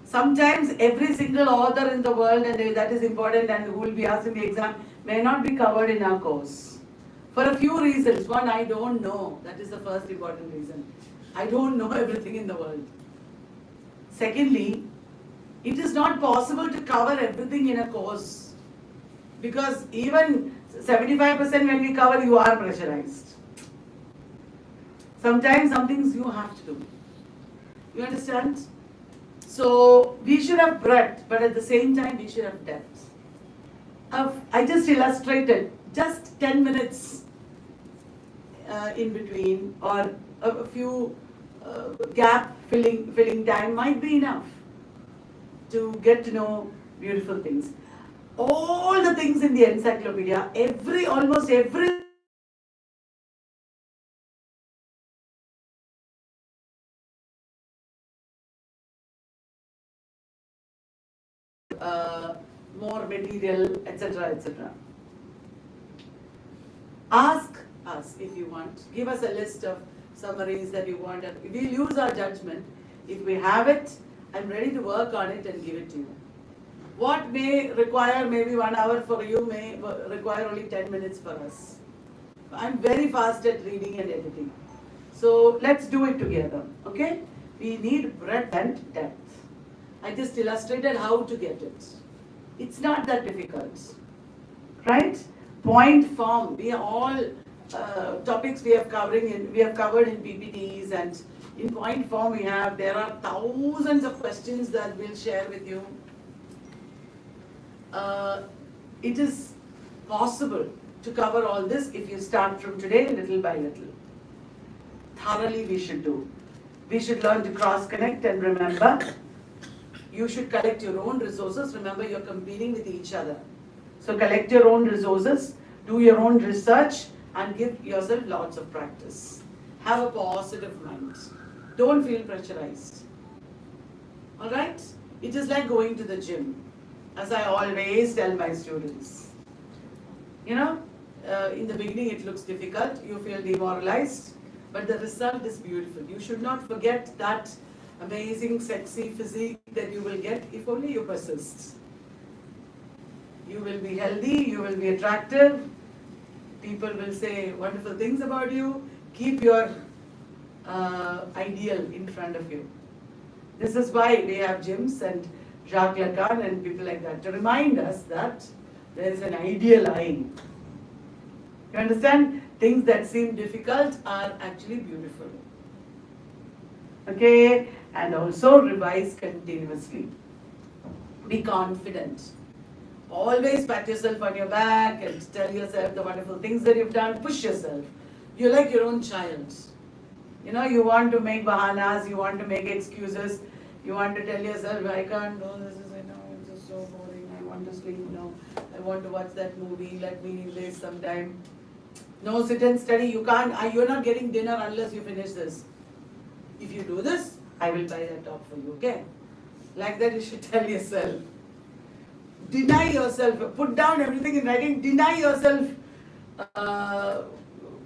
Sometimes every single author in the world, and that is important and who will be asked in the exam, may not be covered in our course. For a few reasons. One, I don't know. That is the first important reason. I don't know everything in the world. Secondly, it is not possible to cover everything in a course. Because even 75% when we cover, you are pressurized. Sometimes some things you have to do. You understand? So we should have breadth, but at the same time we should have depth. I just illustrated just 10 minutes in between or a few gap filling time might be enough to get to know beautiful things. All the things in the encyclopedia, almost every more material, etc., etc. Ask us if you want. Give us a list of summaries that you want. We'll use our judgment. If we have it, I'm ready to work on it and give it to you. What may require maybe 1 hour for you may require only 10 minutes for us. I'm very fast at reading and editing. So let's do it together, okay? We need breadth and depth. I just illustrated how to get it. It's not that difficult, right? Point form, we are all topics we have covered in PPTs, and in point form there are thousands of questions that we'll share with you. It is possible to cover all this if you start from today little by little. Thoroughly we should do. We should learn to cross-connect and remember, you should collect your own resources. Remember, you're competing with each other. So collect your own resources, do your own research, and give yourself lots of practice. Have a positive mind. Don't feel pressurized. Alright? It is like going to the gym, as I always tell my students. You know, in the beginning it looks difficult, you feel demoralized, but the result is beautiful. You should not forget that amazing, sexy physique that you will get if only you persist. You will be healthy, you will be attractive, people will say wonderful things about you. Keep your ideal in front of you. This is why we have gyms and Jacques Lacan and people like that, to remind us that there is an ideal eyeing. You understand? Things that seem difficult are actually beautiful. Okay? And also revise continuously. Be confident. Always pat yourself on your back and tell yourself the wonderful things that you've done. Push yourself. You're like your own child. You know, you want to make bahanas, you want to make excuses, you want to tell yourself, I can't do this, it's just so boring, I want to sleep now, I want to watch that movie, let me leave this sometime. No sit and study. You can't. You're not getting dinner unless you finish this. If you do this, I will buy that top for you. Okay? Like that, you should tell yourself. Deny yourself. Put down everything in writing. Deny yourself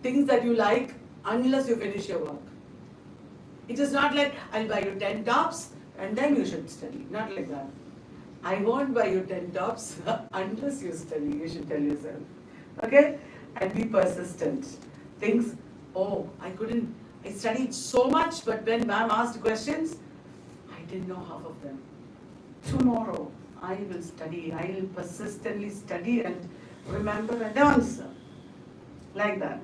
things that you like unless you finish your work. It is not like I'll buy you 10 tops and then you should study. Not like that. I won't buy you 10 tops unless you study. You should tell yourself. Okay? And be persistent. Things, oh, I studied so much, but when ma'am asked questions, I didn't know half of them. Tomorrow, I will study. I will persistently study and remember and answer. Like that.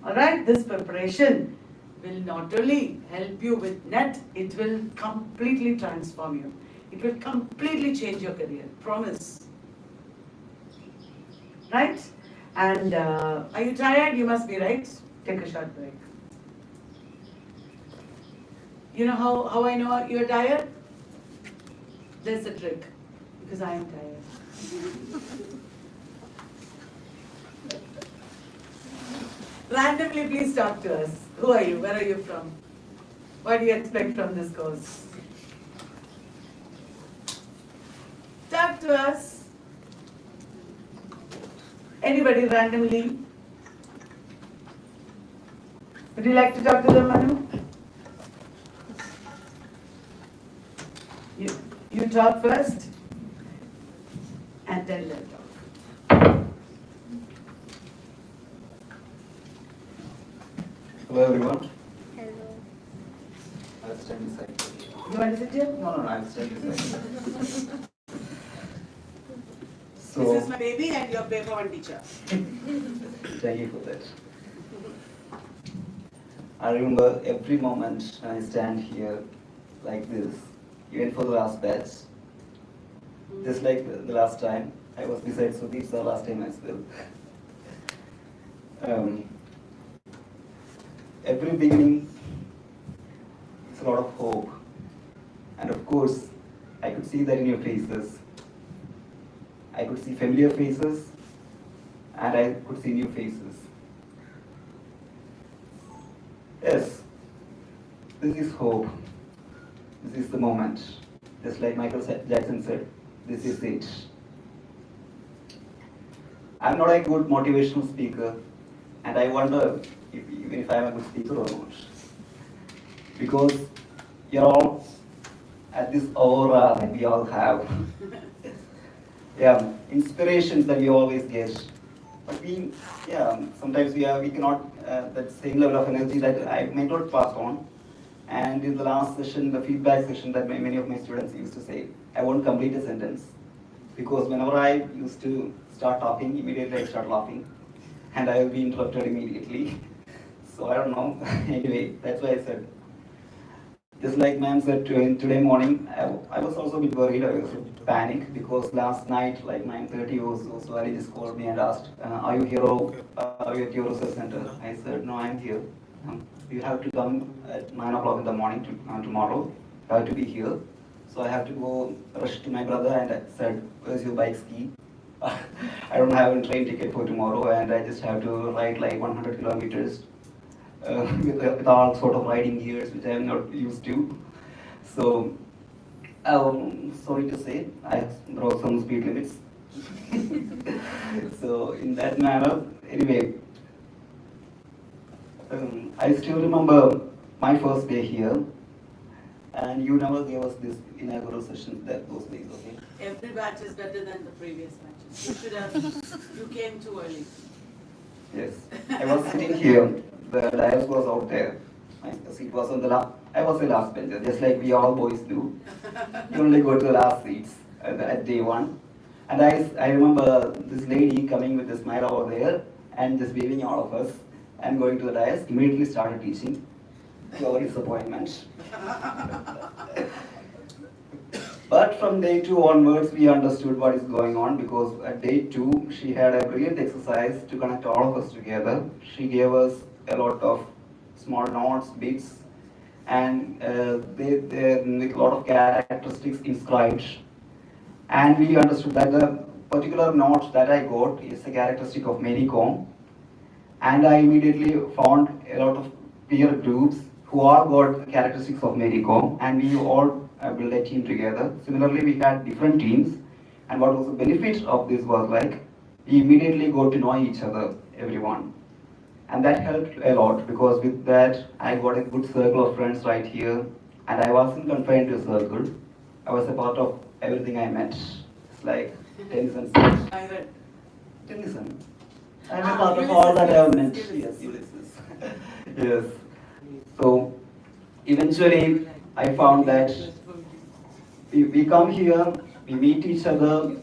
Alright? This preparation will not only help you with NET, it will completely transform you. It will completely change your career. Promise. Right? And are you tired? You must be, right? Take a short break. You know how I know you're tired? There's a trick. Because I am tired. Randomly, please talk to us. Who are you? Where are you from? What do you expect from this course? Talk to us. Anybody randomly? Would you like to talk to them, Manu? You talk first and then they'll talk. Hello everyone. Hello. I'll stand beside you. You want to sit here? No, I'll stand beside you. This is my baby and your paper one teacher. Thank you for that. I remember every moment when I stand here like this, even for the last batch. Just like the last time, I was beside Sudeep the last time as well. Every beginning is a lot of hope. And of course, I could see that in your faces. I could see familiar faces and I could see new faces. Yes, this is hope. This is the moment. Just like Michael Jackson said, this is it. I'm not a good motivational speaker and I wonder even if I'm a good speaker or not. Because you're all at this aura that we all have. Yeah, inspirations that we always get. But sometimes we cannot, that same level of energy that I may not pass on. And in the last session, the feedback session that many of my students used to say, I won't complete a sentence. Because whenever I used to start talking, immediately I start laughing. And I will be interrupted immediately. So I don't know. Anyway, that's why I said. Just like ma'am said today morning, I was also a bit worried, I was panicked because last night, like 9:30 or so, Ali just called me and asked, are you here are you at your research center? I said, no, I'm here. You have to come at 9 o'clock in the morning tomorrow. You have to be here. So I have to go rush to my brother and I said, where's your bike's key? I don't have a train ticket for tomorrow and I just have to ride like 100 kilometers. With all sort of riding gears which I am not used to. So, sorry to say, I broke some speed limits. So, in that manner, anyway, I still remember my first day here, and you never gave us this inaugural session those days, okay? Every batch is better than the previous batches. You came too early. Yes, I was sitting here. The dais was out there. My seat was on the last. I was the last bencher, just like we all boys do. You only go to the last seats at day one. And I remember this lady coming with a smile over there and just waving all of us and going to the dais. Immediately started teaching. To our disappointment. But from day 2 onwards, we understood what is going on because at day 2, she had a brilliant exercise to connect all of us together. She gave us a lot of small notes, bits, and with a lot of characteristics inscribed. And we understood that the particular note that I got is a characteristic of Mary Kom. And I immediately found a lot of peer groups who all got characteristics of Mary Kom, and we all built a team together. Similarly, we had different teams, and what was the benefit of this was like, we immediately got to know each other, everyone. And that helped a lot, because with that, I got a good circle of friends right here, and I wasn't confined to a circle. I was a part of everything I met. It's like Tennyson said. I read. Tennyson. I'm a part of all that I have met. Yes, Ulysses. Yes. So eventually I found that we come here, we meet each other.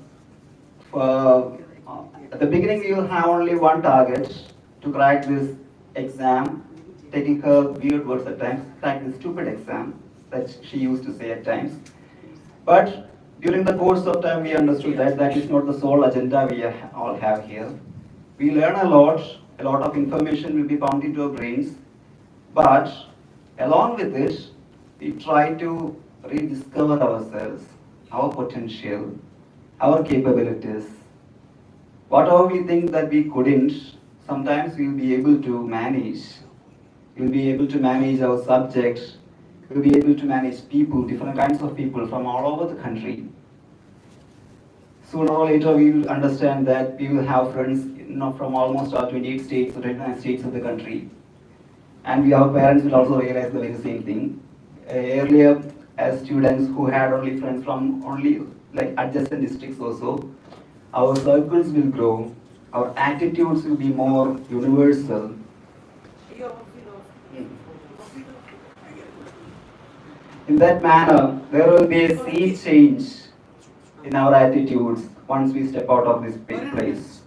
At the beginning we will have only one target, to crack this exam, taking her weird words at times, crack this stupid exam that she used to say at times. But during the course of time we understood that that is not the sole agenda we all have here. We learn a lot of information will be pumped into our brains, but along with it, we try to rediscover ourselves, our potential, our capabilities. Whatever we think that we couldn't, sometimes we'll be able to manage. We'll be able to manage our subjects, we'll be able to manage people, different kinds of people from all over the country. Sooner or later, we will understand that we will have friends from almost all 28 states or 29 states of the country. And our parents will also realize the very same thing. Earlier, as students who had only friends from only like adjacent districts also, our circles will grow, our attitudes will be more universal. In that manner, there will be a sea change in our attitudes once we step out of this big place.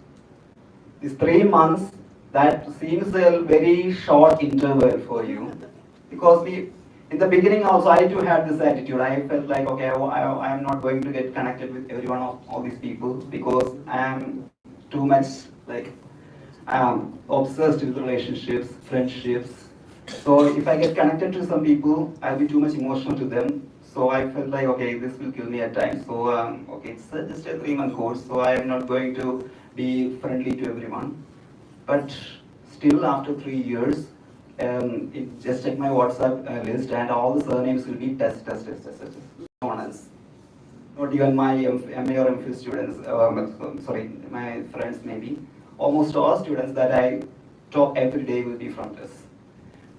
These 3 months, that seems a very short interval for you, because in the beginning also I too had this attitude. I felt like, okay, I am not going to get connected with every one of all these people, because I am too much like obsessed with relationships, friendships. So if I get connected to some people, I'll be too much emotional to them. So I felt like, okay, this will kill me at times. So okay, it's just a 3-month course, so I am not going to be friendly to everyone. But still, after 3 years, just check my WhatsApp list, and all the surnames will be test. No one else. Not even my MA or MPhil students, sorry, my friends maybe. Almost all students that I talk every day will be from TES.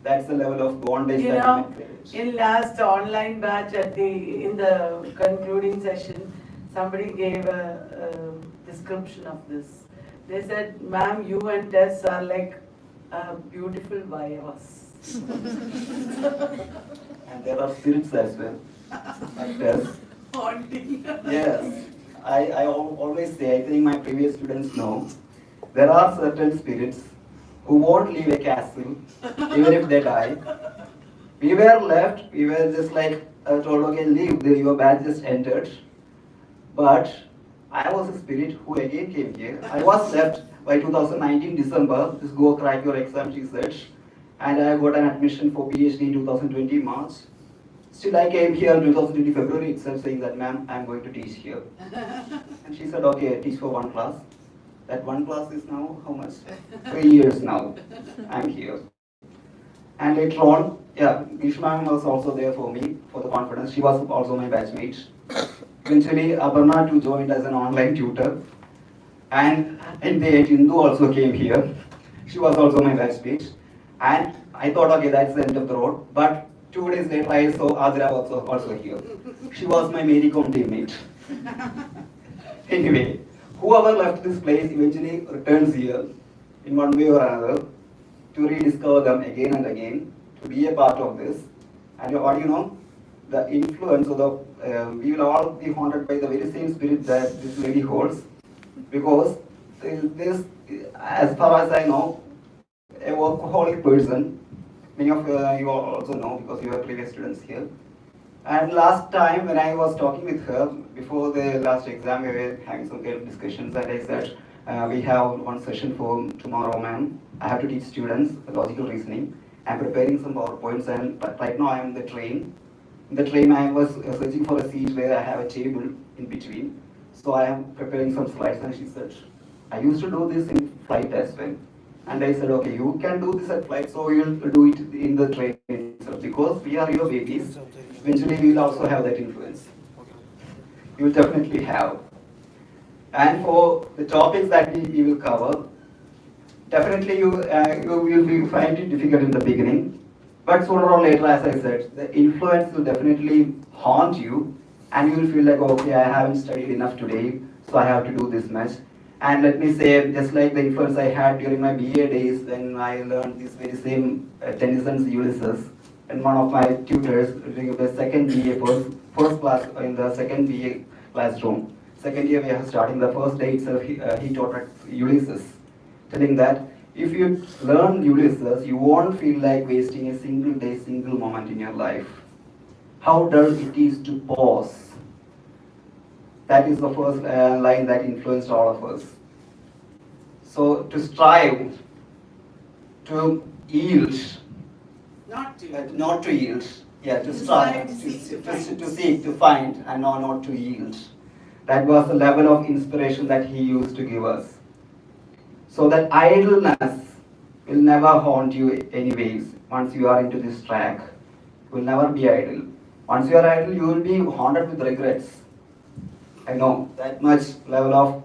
That's the level of bondage that we create. In last online batch in the concluding session, somebody gave a description of this. They said, "Ma'am, you and TES are like a beautiful virus." And there are spirits as well. At TES. Haunting. Yes. I always say, I think my previous students know, there are certain spirits who won't leave a castle even if they die. We were left, we were just like told, okay, leave, your batch just entered. But I was a spirit who again came here. I was left by 2019 December, just go crack your exam, she said. And I got an admission for PhD in 2020 March. Still I came here in 2020 February itself saying that, ma'am, I'm going to teach here. And she said, okay, teach for one class. That one class is now how much? 3 years now. I'm here. And later on, yeah, Grishma was also there for me, for the confidence. She was also my batchmate. Eventually, Aparna too joined as an online tutor. And in the end, Indu also came here. She was also my batchmate. And I thought, okay, that's the end of the road. But 2 days later, I saw Adra also here. She was my Mary Kom teammate. Anyway, whoever left this place eventually returns here in one way or another to rediscover them again and again, to be a part of this. And what do you know? The influence of we will all be haunted by the very same spirit that this lady holds, because this, as far as I know, a workaholic person. Many of you also know because you are previous students here. And last time when I was talking with her, before the last exam, we were having some kind of discussions, and I said, we have one session for tomorrow, ma'am. I have to teach students logical reasoning. I'm preparing some PowerPoints, and right now I am in the train. In the train, I was searching for a seat where I have a table in between. So I am preparing some slides, and she said, I used to do this in flight as well. And I said, okay, you can do this at flight, so you'll do it in the train itself. Because we are your babies, eventually we will also have that influence. You will definitely have. And for the topics that we will cover, definitely you will find it difficult in the beginning. But sooner or later, as I said, the influence will definitely haunt you, and you will feel like, okay, I haven't studied enough today, so I have to do this much. And let me say, just like the influence I had during my BA days when I learned this very same Tennyson's Ulysses, and one of my tutors during the second BA first class in the second BA classroom. Second year we are starting, the first day itself he taught us Ulysses, telling that if you learn Ulysses, you won't feel like wasting a single day, single moment in your life. How dull it is to pause. That is the first line that influenced all of us. So to strive, to yield, not to yield. Yeah, to strive, to seek, to find, and not to yield. That was the level of inspiration that he used to give us. So that idleness will never haunt you anyways. Once you are into this track, you will never be idle. Once you are idle, you will be haunted with regrets. I know that much level of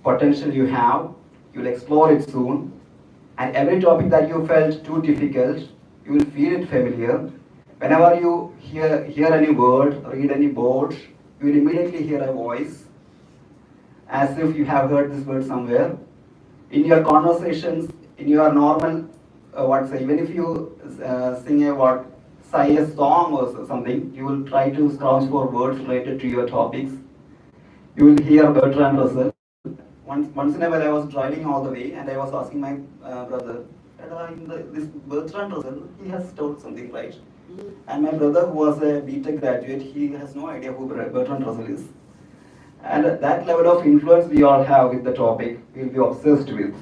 potential you have. You will explore it soon. And every topic that you felt too difficult, you will feel it familiar. Whenever you hear any word, read any board, you will immediately hear a voice, as if you have heard this word somewhere. In your conversations, in your normal, even if you sing a song or something, you will try to scrounge for words related to your topics. You will hear Bertrand Russell. Once in a while I was driving all the way and I was asking my brother, this Bertrand Russell, he has told something, right? And my brother, who was a BTech graduate, he has no idea who Bertrand Russell is. And that level of influence we all have with the topic, we will be obsessed with.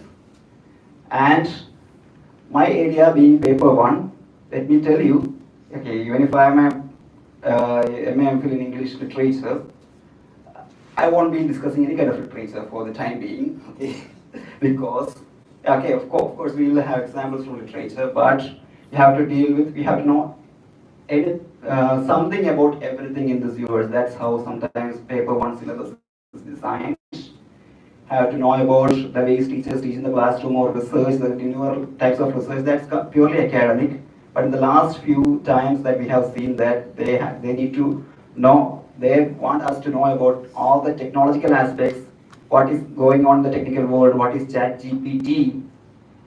And my area being paper 1, let me tell you, okay, even if I am a MA/MPhil in English literature, I won't be discussing any kind of literature for the time being, okay? Because, okay, of course, we will have examples from literature, but we have to know something about everything in this universe. That's how sometimes paper 1 syllabus is designed. Have to know about the ways teachers teach in the classroom or research, the newer types of research. That's purely academic. But in the last few times that we have seen that they need to know. They want us to know about all the technological aspects, what is going on in the technical world, what is ChatGPT,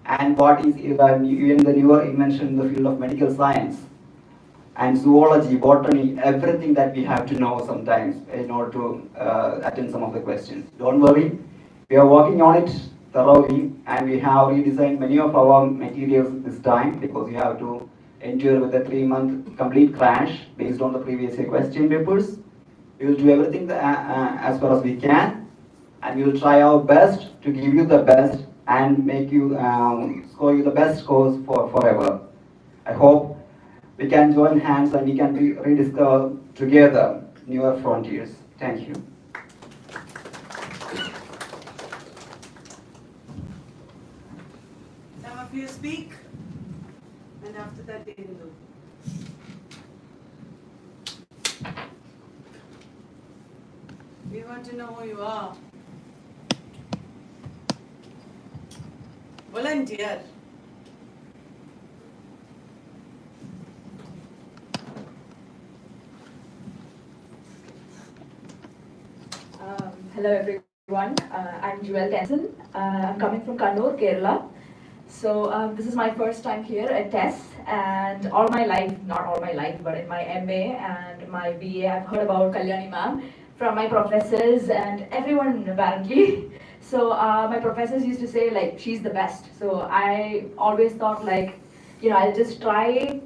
and what is even the newer invention in the field of medical science, and zoology, botany, everything that we have to know sometimes in order to attend some of the questions. Don't worry, we are working on it thoroughly, and we have redesigned many of our materials this time because we have to endure with a 3-month complete crash based on the previous year question papers. We will do everything as far as we can, and we will try our best to give you the best and make you score you the best scores forever. I hope we can join hands and we can rediscover together newer frontiers. Thank you. Some of you speak, and after that, Hindu. We want to know who you are. Volunteer. Hello everyone, I'm Jewel Tenson. I'm coming from Kannur, Kerala. So this is my first time here at TES, and all my life, not all my life, but in my MA and my BA, I've heard about Kalyani ma'am from my professors and everyone apparently. So my professors used to say like, she's the best. So I always thought like, I'll just try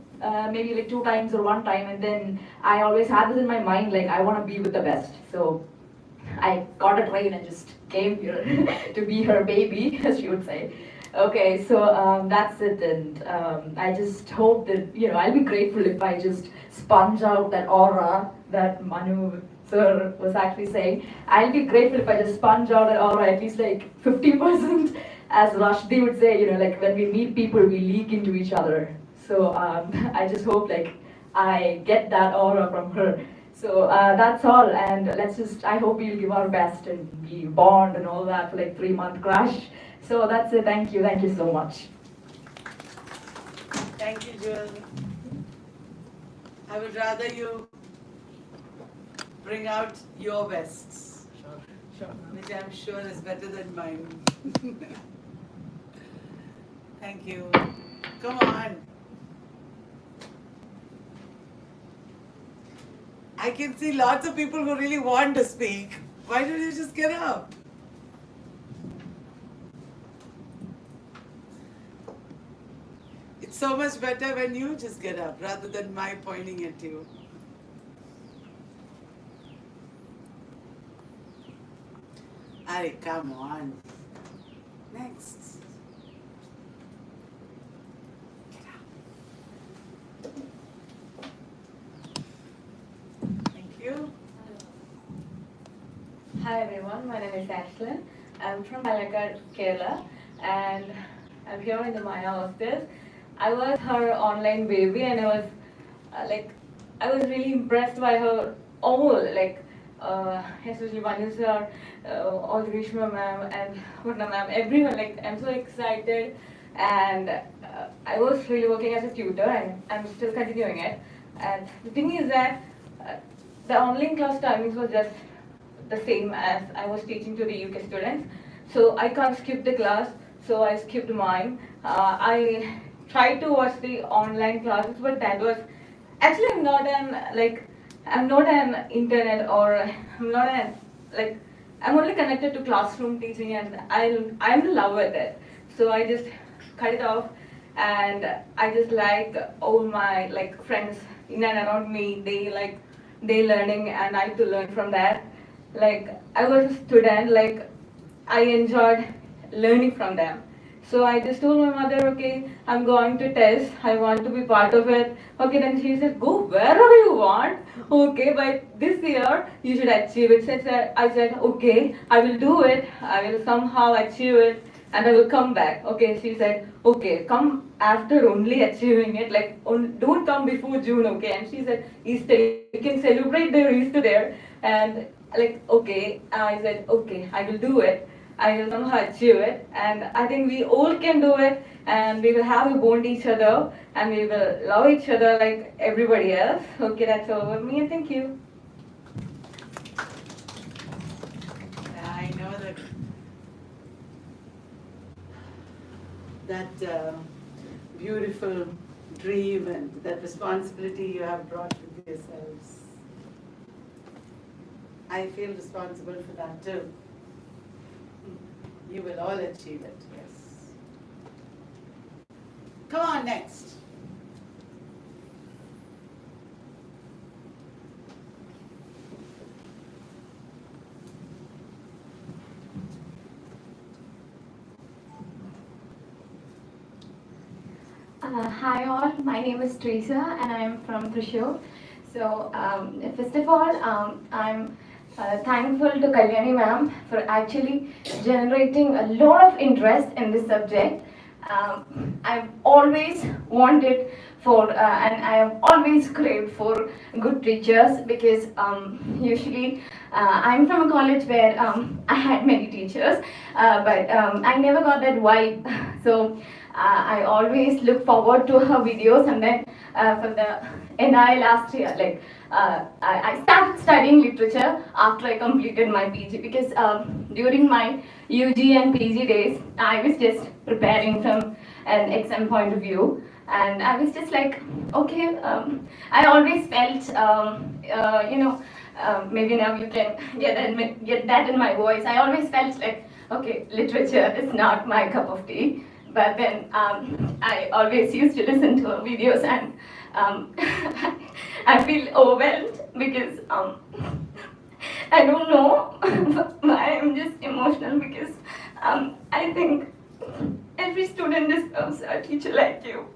maybe like 2 times or 1 time, and then I always had this in my mind like, I want to be with the best. So I got a train and just came here to be her baby, as she would say. Okay, so that's it, and I just hope that, I'll be grateful if I just sponge out that aura that Manu sir was actually saying. I'll be grateful if I just sponge out that aura at least like 50%, as Rashdi would say, like when we meet people, we leak into each other. So I just hope like I get that aura from her. So that's all, and I hope we'll give our best and we bond and all that for like 3-month crash. So that's it, thank you so much. Thank you, Jewel. I would rather you bring out your bests, Sure. which I'm sure is better than mine. Thank you. Come on. I can see lots of people who really want to speak. Why don't you just get up? It's so much better when you just get up rather than my pointing at you. Ari, come on. Next. Get up. Thank you. Hi everyone, my name is Ashlyn. I'm from Vallath, Kerala, and I'm here in the Maya hostels. I was her online baby, and I was I was really impressed by her all, especially Vanu sir, all the Grishma ma'am and Purna ma'am, everyone. Like, I'm so excited, and I was really working as a tutor, and I'm still continuing it. And the thing is that the online class timings was just the same as I was teaching to the UK students. So I can't skip the class, so I skipped mine. I tried to watch the online classes, but that was actually I'm not an internet, or I'm only connected to classroom teaching, and I'm in love with it. So I just cut it off, and I just like all my friends in and around me. They learning, and I to learn from that. I was a student, I enjoyed learning from them. So I just told my mother, okay, I'm going to TES, I want to be part of it. Okay, then she said, go wherever you want. Okay, by this year, you should achieve it. So I said, okay, I will do it. I will somehow achieve it, and I will come back. Okay, she said, okay, come after only achieving it. Don't come before June, okay? And she said, Easter, you can celebrate their Easter there. And okay, I said, okay, I will do it. I will somehow achieve it, and I think we all can do it, and we will have a bond each other, and we will love each other like everybody else. Okay, that's all about me, and thank you. I know that beautiful dream and that responsibility you have brought with yourselves. I feel responsible for that too. You will all achieve it, yes. Come on, next. Hi all, my name is Teresa and I am from Thrissur. So first of all, I'm thankful to Kalyani ma'am for actually generating a lot of interest in this subject. I've always wanted for and I have always craved for good teachers, because usually I'm from a college where I had many teachers, but I never got that vibe. So I always look forward to her videos, and then for the NI last year, I started studying literature after I completed my PG, because during my UG and PG days, I was just preparing from an exam point of view, and I was just like, okay, I always felt, maybe now you can get that in my voice. I always felt like, okay, literature is not my cup of tea. But then I always used to listen to her videos, and I feel overwhelmed because I don't know why I'm just emotional, because I think every student deserves a teacher like you.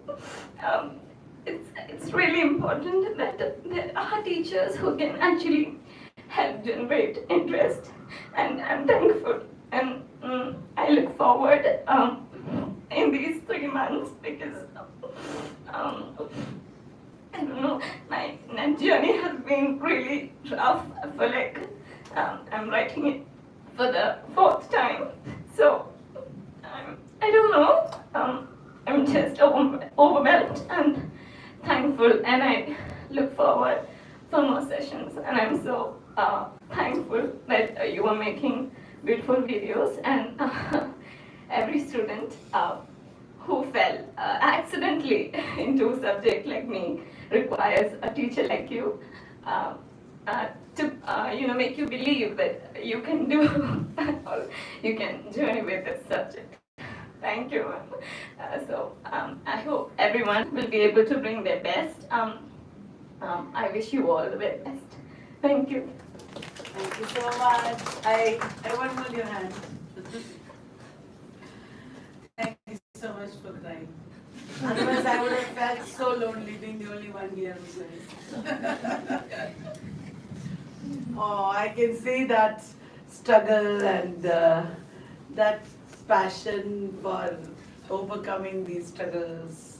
It's really important that there are teachers who can actually help generate interest, and I'm thankful. And I look forward in these 3 months because I don't know, my journey has been really rough. I feel like I'm writing it for the 4th time. So I don't know. I'm just overwhelmed and thankful, and I look forward for more sessions. And I'm so thankful that you are making beautiful videos, and every student who fell accidentally into a subject like me requires a teacher like you to make you believe that you can do or you can journey with this subject. Thank you. I hope everyone will be able to bring their best. I wish you all the very best. Thank you. Thank you so much. I want to hold your hand. Thank you so much for crying. Otherwise, I would have felt so lonely being the only one here who cries. Oh, I can see that struggle and that passion for overcoming these struggles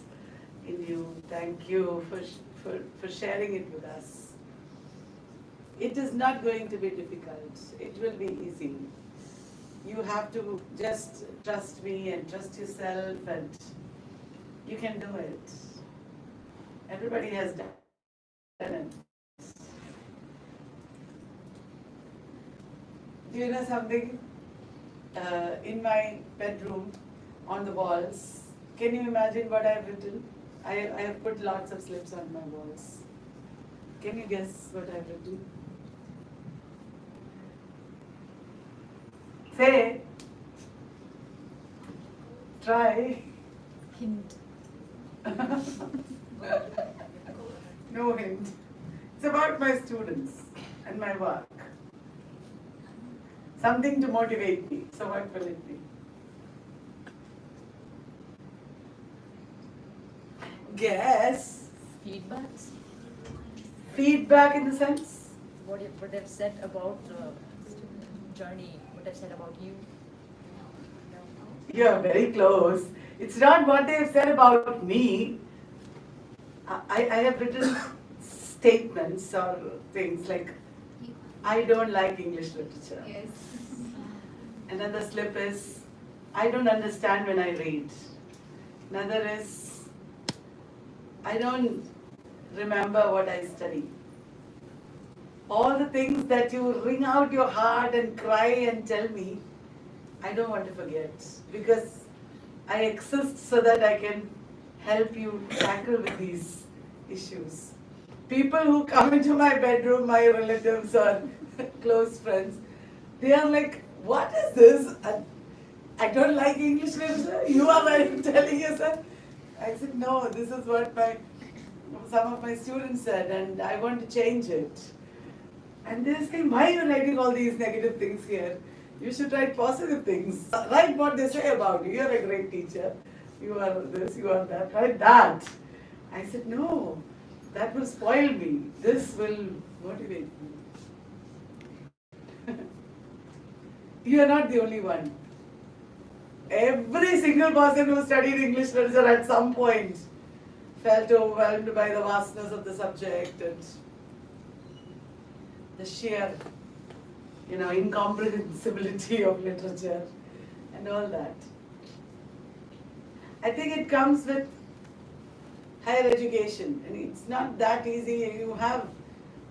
in you. Thank you for sharing it with us. It is not going to be difficult. It will be easy. You have to just trust me and trust yourself, and you can do it. Everybody has done it. Do you know something? In my bedroom, on the walls, can you imagine what I have written? I have put lots of slips on my walls. Can you guess what I have written? Say. Try. Hint. No hint. It's about my students and my work. Something to motivate me. So what will it be? Guess. Feedbacks. Feedback in the sense? What they've said about journey. What they've said about you. You're very close. It's not what they've said about me. I have written statements or things like, I don't like English literature. Yes. Another slip is, I don't understand when I read. Another is, I don't remember what I study. All the things that you wring out your heart and cry and tell me, I don't want to forget, because I exist so that I can help you tackle with these issues. People who come into my bedroom, my relatives or close friends, they are like, what is this? I don't like English literature. You are telling us that? I said, no, this is what some of my students said, and I want to change it. And they're saying, why are you writing all these negative things here? You should write positive things. Write what they say about you. You're a great teacher. You are this, you are that. Write that. I said, no, that will spoil me. This will motivate me. You are not the only one. Every single person who studied English literature at some point felt overwhelmed by the vastness of the subject and the sheer, incomprehensibility of literature and all that. I think it comes with higher education, and it's not that easy.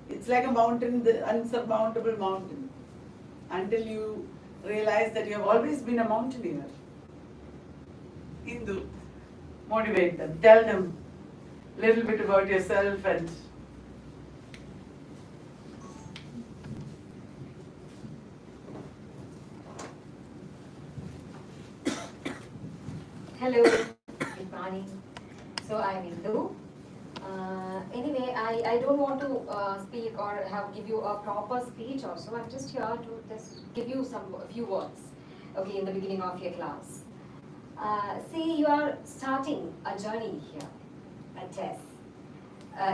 It's like a mountain, the unsurmountable mountain, until you realize that you have always been a mountaineer. Hindu, motivate them, tell them a little bit about yourself and Hello, good morning. So I'm Indu. Anyway, I don't want to speak or give you a proper speech also. I'm just here to just give you a few words, okay, in the beginning of your class. See, you are starting a journey here at TES.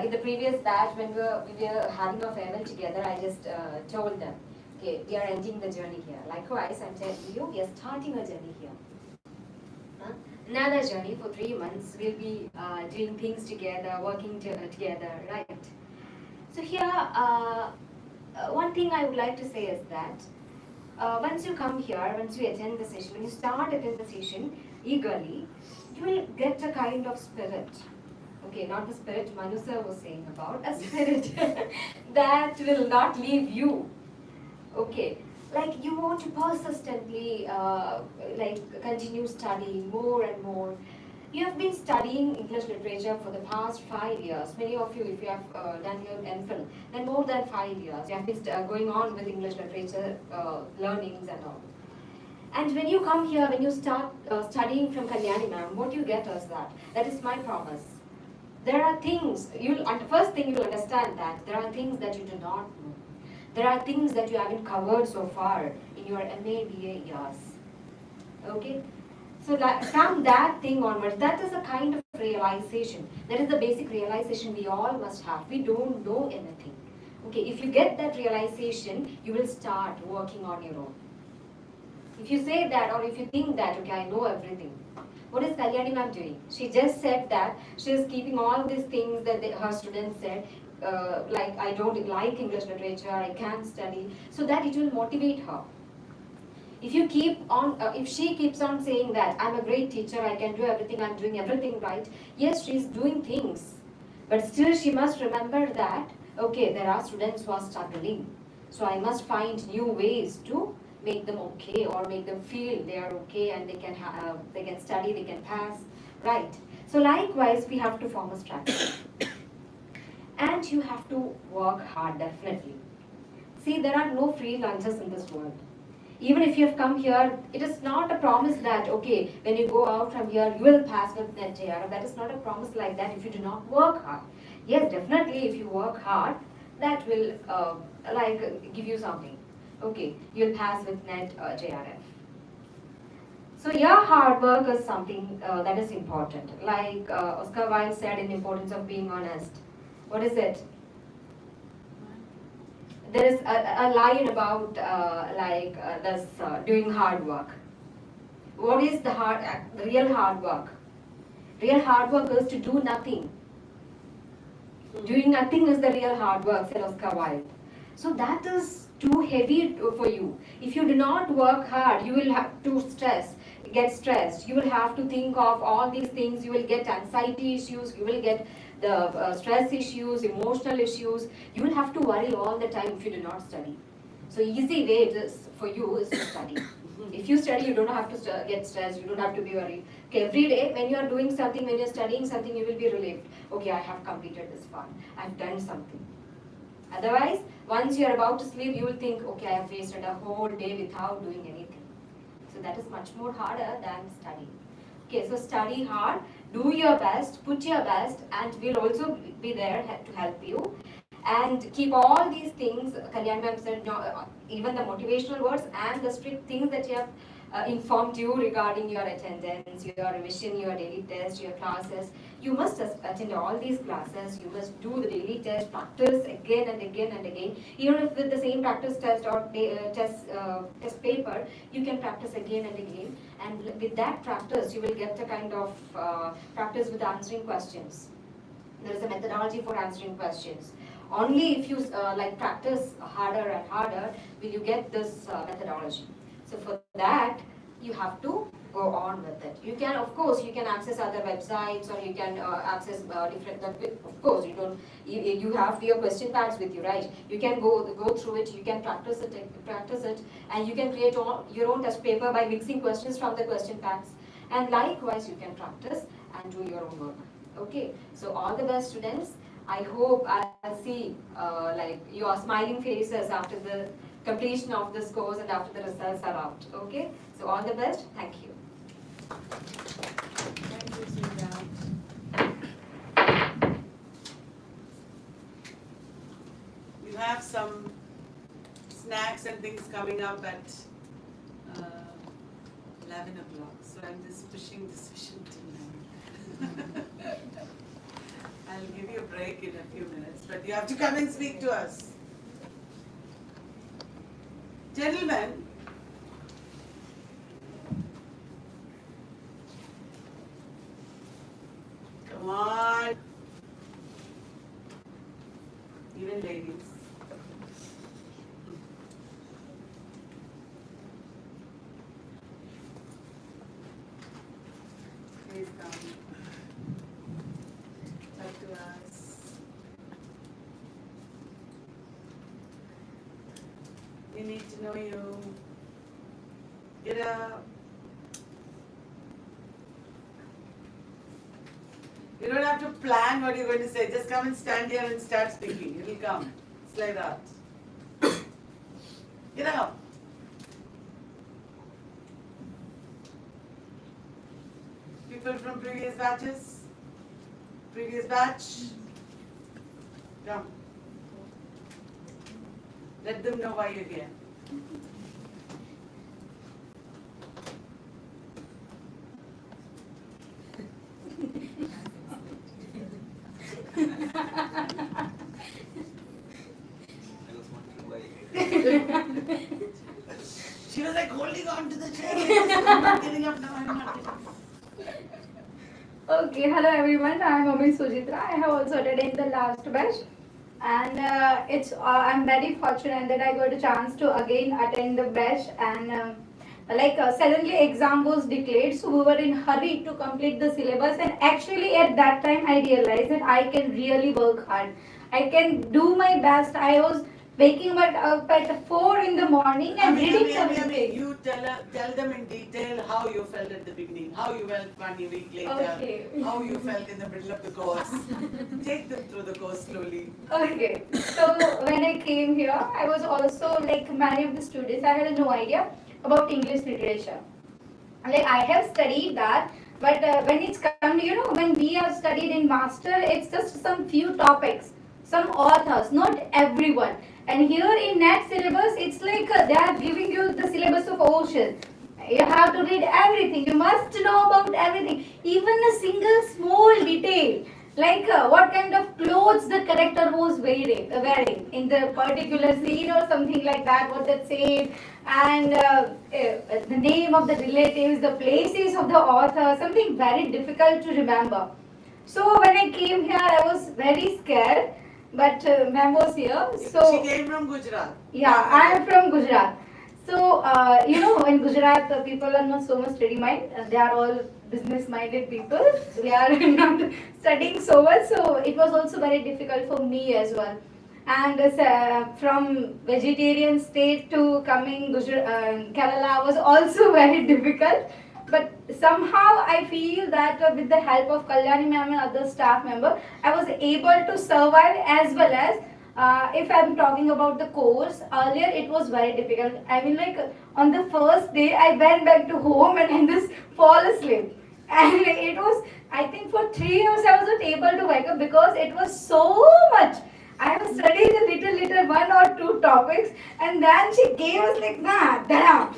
In the previous batch, when we were having a farewell together, I just told them, Okay, we are ending the journey here. Likewise, I'm telling you, we are starting a journey here. Another journey for 3 months. We'll be doing things together, working together, right? So here, one thing I would like to say is that once you come here, once you attend the session, when you start attend the session eagerly, you will get a kind of spirit. Okay, not the spirit Manu sir was saying about, a spirit that will not leave you. Okay, like you want to persistently continue studying more and more. You have been studying English literature for the past 5 years. Many of you, if you have done your MPhil, then more than 5 years. You have been going on with English literature learnings and all. And when you come here, when you start studying from Kalyani ma'am, what you get is that is my promise. There are things, first thing you will understand that there are things that you do not know. There are things that you haven't covered so far in your MA, BA years. Okay? So from that thing onwards, that is a kind of realization. That is the basic realization we all must have. We don't know anything. Okay, if you get that realization, you will start working on your own. If you say that, or if you think that, okay, I know everything. What is Kalyani ma'am doing? She just said that she is keeping all these things that her students said, like I don't like English literature, I can't study, so that it will motivate her. If you keep on, if she keeps on saying that I'm a great teacher, I can do everything, I'm doing everything right, yes, she's doing things, but still she must remember that, okay, there are students who are struggling, so I must find new ways to make them okay, or make them feel they are okay and they can study, they can pass, right? So likewise, we have to form a strategy. And you have to work hard, definitely. See, there are no free lunches in this world. Even if you have come here, it is not a promise that, okay, when you go out from here, you will pass with net JR. That is not a promise like that if you do not work hard. Yes, definitely, if you work hard, that will give you something. Okay, you'll pass with net JRF. So your hard work is something that is important. Like Oscar Wilde said in the importance of being honest. What is it? There is a line about doing hard work. What is the real hard work? Real hard work is to do nothing. Doing nothing is the real hard work, said Oscar Wilde. So that is too heavy for you. If you do not work hard, you will have to get stressed. You will have to think of all these things. You will get anxiety issues. You will get the stress issues, emotional issues. You will have to worry all the time if you do not study. So easy way it is for you is to study. If you study, you don't have to get stressed. You don't have to be worried. Okay, every day when you are doing something, when you are studying something, you will be relieved. Okay, I have completed this one. I have done something. Otherwise, once you are about to sleep, you will think, okay, I have wasted a whole day without doing anything. So that is much more harder than studying. Okay, so study hard, do your best, put your best, and we'll also be there to help you. And keep all these things, Kalyani ma'am said, even the motivational words and the strict things that you have informed you regarding your attendance, your revision, your daily test, your classes. You must attend all these classes. You must do the daily test, practice again and again and again. Even if with the same practice test or test paper, you can practice again and again. And with that practice, you will get a kind of practice with answering questions. There is a methodology for answering questions. Only if you practice harder and harder will you get this methodology. So for that, you have to go on with it. You can, of course, you can access other websites, or you can access different. Of course, you have your question pads with you, right? You can go through it. You can practice it, and you can create your own test paper by mixing questions from the question pads. And likewise, you can practice and do your own work. Okay. So all the best, students. I hope I'll see your smiling faces after the completion of this course and after the results are out. Okay? So all the best. Thank you. Thank you, Sudha. You have some snacks and things coming up at 11 o'clock. So I'm just pushing this session till 9. I'll give you a break in a few minutes, but you have to come and speak to us. Gentlemen, come on. Even ladies. Please come. Talk to us. We need to know you. Get up. You don't have to plan what you're going to say. Just come and stand here and start speaking. It'll come. It's like that. Get up. People from previous batches? Previous batch? Come. Let them know why you're here. She was like holding on to the chair. I'm not getting up now. I'm not getting up. Okay, hello everyone. I am Ami Sujitra. I have also attended the last batch, and I'm very fortunate that I got a chance to again attend the batch. And suddenly exam was declared, so we were in hurry to complete the syllabus. And actually, at that time, I realized that I can really work hard. I can do my best. I was waking up at 4 in the morning and reading something. You tell them in detail how you felt at the beginning, how you felt 1 week later, Okay. how you felt in the middle of the course. Take them through the course slowly. Okay, so when I came here, I was also like many of the students, I had no idea about English literature. Like I have studied that, but when it's come, when we have studied in master, it's just some few topics, some authors, not everyone. And here in NET syllabus, it's like they are giving you the syllabus of ocean. You have to read everything. You must know about everything, even a single small detail, like what kind of clothes the character was wearing in the particular scene or something like that. What that said, and the name of the relatives, the places of the author, something very difficult to remember. So when I came here, I was very scared. But ma'am was here. So she came from Gujarat. Yeah, I am from Gujarat. So in Gujarat, people are not so much study-minded. They are all business-minded people. They are not studying so much. So it was also very difficult for me as well. And from vegetarian state to coming Kerala was also very difficult. But somehow I feel that with the help of Kalyani ma'am and other staff member, I was able to survive, as well as if I'm talking about the course, earlier it was very difficult. I mean, like on the first day, I went back to home and I just fall asleep. And it was, I think for 3 years I was not able to wake up because it was so much. I have studied a little 1 or 2 topics, and then she gave us like, down.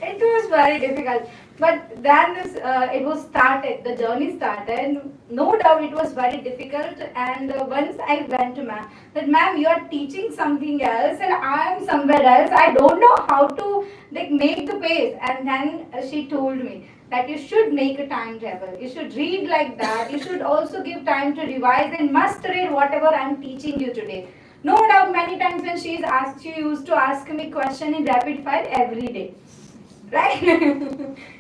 It was very difficult. But then it was started, the journey started. No doubt it was very difficult. And once I went to ma'am, that ma'am, you are teaching something else and I am somewhere else. I don't know how to make the pace. And then she told me that you should make a timetable. You should read like that. You should also give time to revise and must read whatever I am teaching you today. No doubt many times when she used to ask me question in rapid fire every day. Right?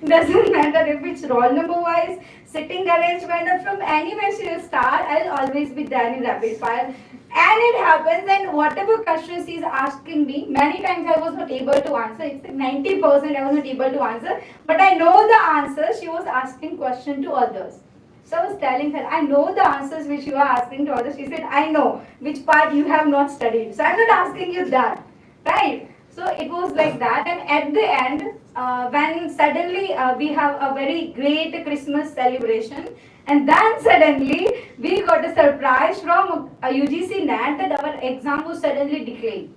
Doesn't matter if it's roll number wise, sitting arrangement, or from anywhere she will start, I'll always be there in rapid fire. And it happens, and whatever questions she's asking me, many times I was not able to answer. It's like 90% I was not able to answer. But I know the answers. She was asking question to others. So I was telling her, I know the answers which you are asking to others. She said, I know which part you have not studied. So I'm not asking you that. Right? So it was like that, and at the end, when suddenly we have a very great Christmas celebration, and then suddenly we got a surprise from UGC NET that our exam was suddenly declared.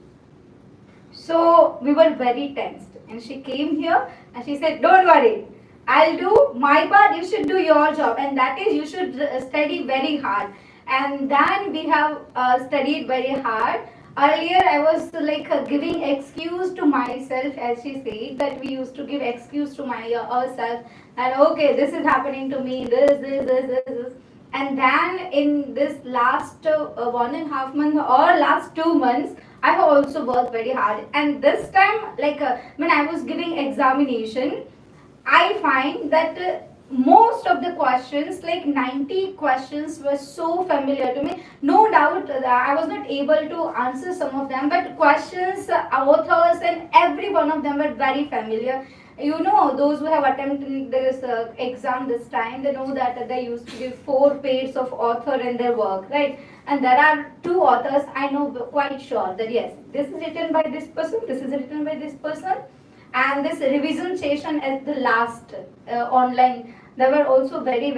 So we were very tensed, and she came here and she said, don't worry, I'll do my part, you should do your job, and that is you should study very hard. And then we have studied very hard. Earlier, I was like giving excuse to myself, as she said, that we used to give excuse to my ourselves, and okay, this is happening to me, this. And then in this last 1.5 month or last 2 months, I have also worked very hard. And this time, like when I was giving examination, I find that most of the questions, like 90 questions, were so familiar to me. No doubt that I was not able to answer some of them, but questions, authors, and every one of them were very familiar. You know, those who have attempted this exam this time, they know that they used to give 4 pages of author and their work, right? And there are 2 authors, I know quite sure that yes, this is written by this person, this is written by this person, and this revision session at the last online, they were also very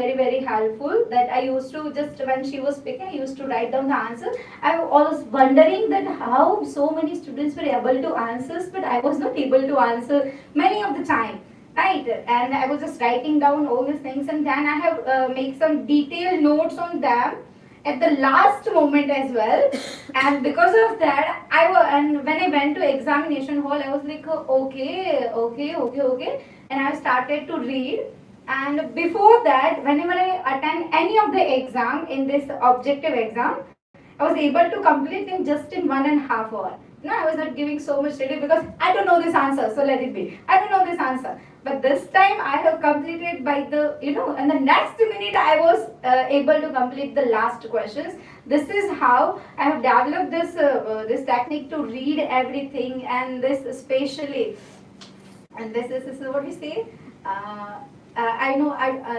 helpful. That I used to, just when she was speaking, I used to write down the answer. I was wondering that how so many students were able to answer, but I was not able to answer many of the time, right? And I was just writing down all these things, and then I have make some detailed notes on them at the last moment as well. And because of that, and when I went to examination hall, I was like, okay, and I started to read. And before that, whenever I attend any of the exam in this objective exam, I was able to complete in just in 1.5 hour. No, I was not giving so much study because I don't know this answer, so let it be. I don't know this answer. But this time I have completed by the, and the next minute I was able to complete the last questions. This is how I have developed this technique to read everything, and this especially, and this is what we say. I know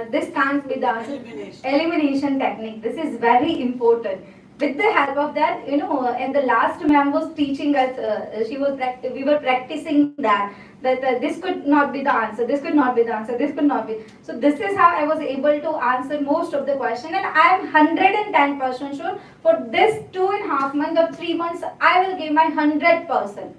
this can't be the answer. Elimination technique. This is very important. With the help of that, and the last ma'am was teaching us, we were practicing that this could not be the answer, this could not be the answer, this could not be. So this is how I was able to answer most of the question, and I am 110% sure for this 2.5 months or 3 months, I will give my 100%.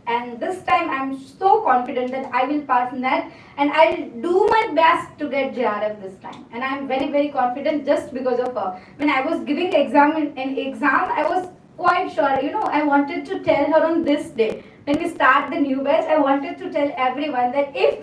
And this time I'm so confident that I will pass NET, and I'll do my best to get JRF this time. And I'm very confident just because of her. When I was giving exam, I was quite sure, I wanted to tell her on this day. When we start the new batch, I wanted to tell everyone that if,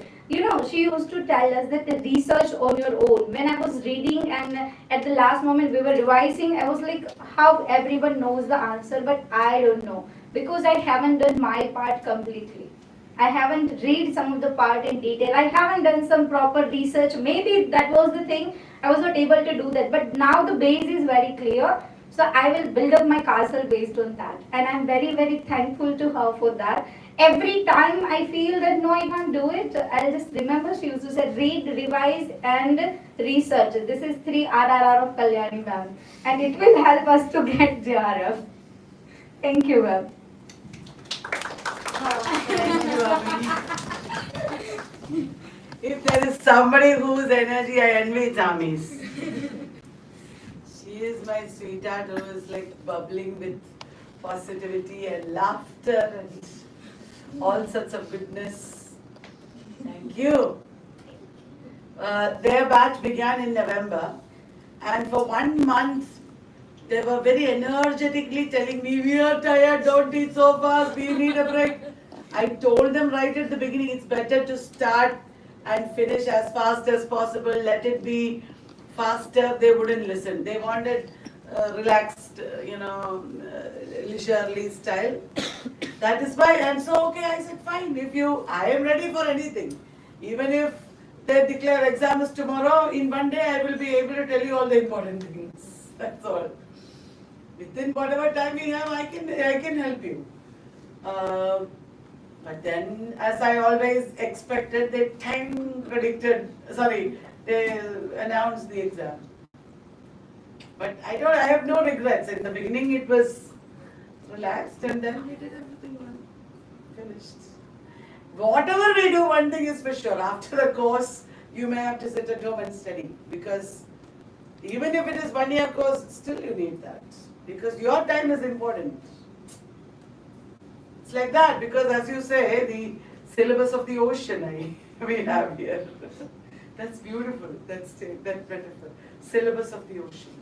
she used to tell us that the research on your own. When I was reading and at the last moment we were revising, I was like, how everyone knows the answer, but I don't know. Because I haven't done my part completely. I haven't read some of the part in detail. I haven't done some proper research. Maybe that was the thing. I was not able to do that. But now the base is very clear. So I will build up my castle based on that. And I'm very thankful to her for that. Every time I feel that no, I can't do it, I'll just remember she used to say read, revise and research. This is 3 RRR of Kalyani ma'am. And it will help us to get JRF. Thank you, ma'am. If there is somebody whose energy I envy, it's Ami's. She is my sweetheart who is like bubbling with positivity and laughter and all sorts of goodness. Thank you. Their batch began in November, and for 1 month they were very energetically telling me, we are tired, don't eat so fast, we need a break. I told them right at the beginning, it's better to start and finish as fast as possible, let it be faster. They wouldn't listen. They wanted relaxed, leisurely style. That is why, and so okay, I said, fine, I am ready for anything. Even if they declare exam is tomorrow, in 1 day I will be able to tell you all the important things. That's all. Within whatever time we have, I can help you. But then, as I always expected, they they announced the exam. But I have no regrets. In the beginning it was relaxed, and then we did everything well. Finished. Whatever we do, one thing is for sure, after the course, you may have to sit at home and study. Because even if it is 1 year course, still you need that. Because your time is important. It's like that, because as you say, the syllabus of the ocean we have here. That's beautiful, that metaphor. Syllabus of the ocean.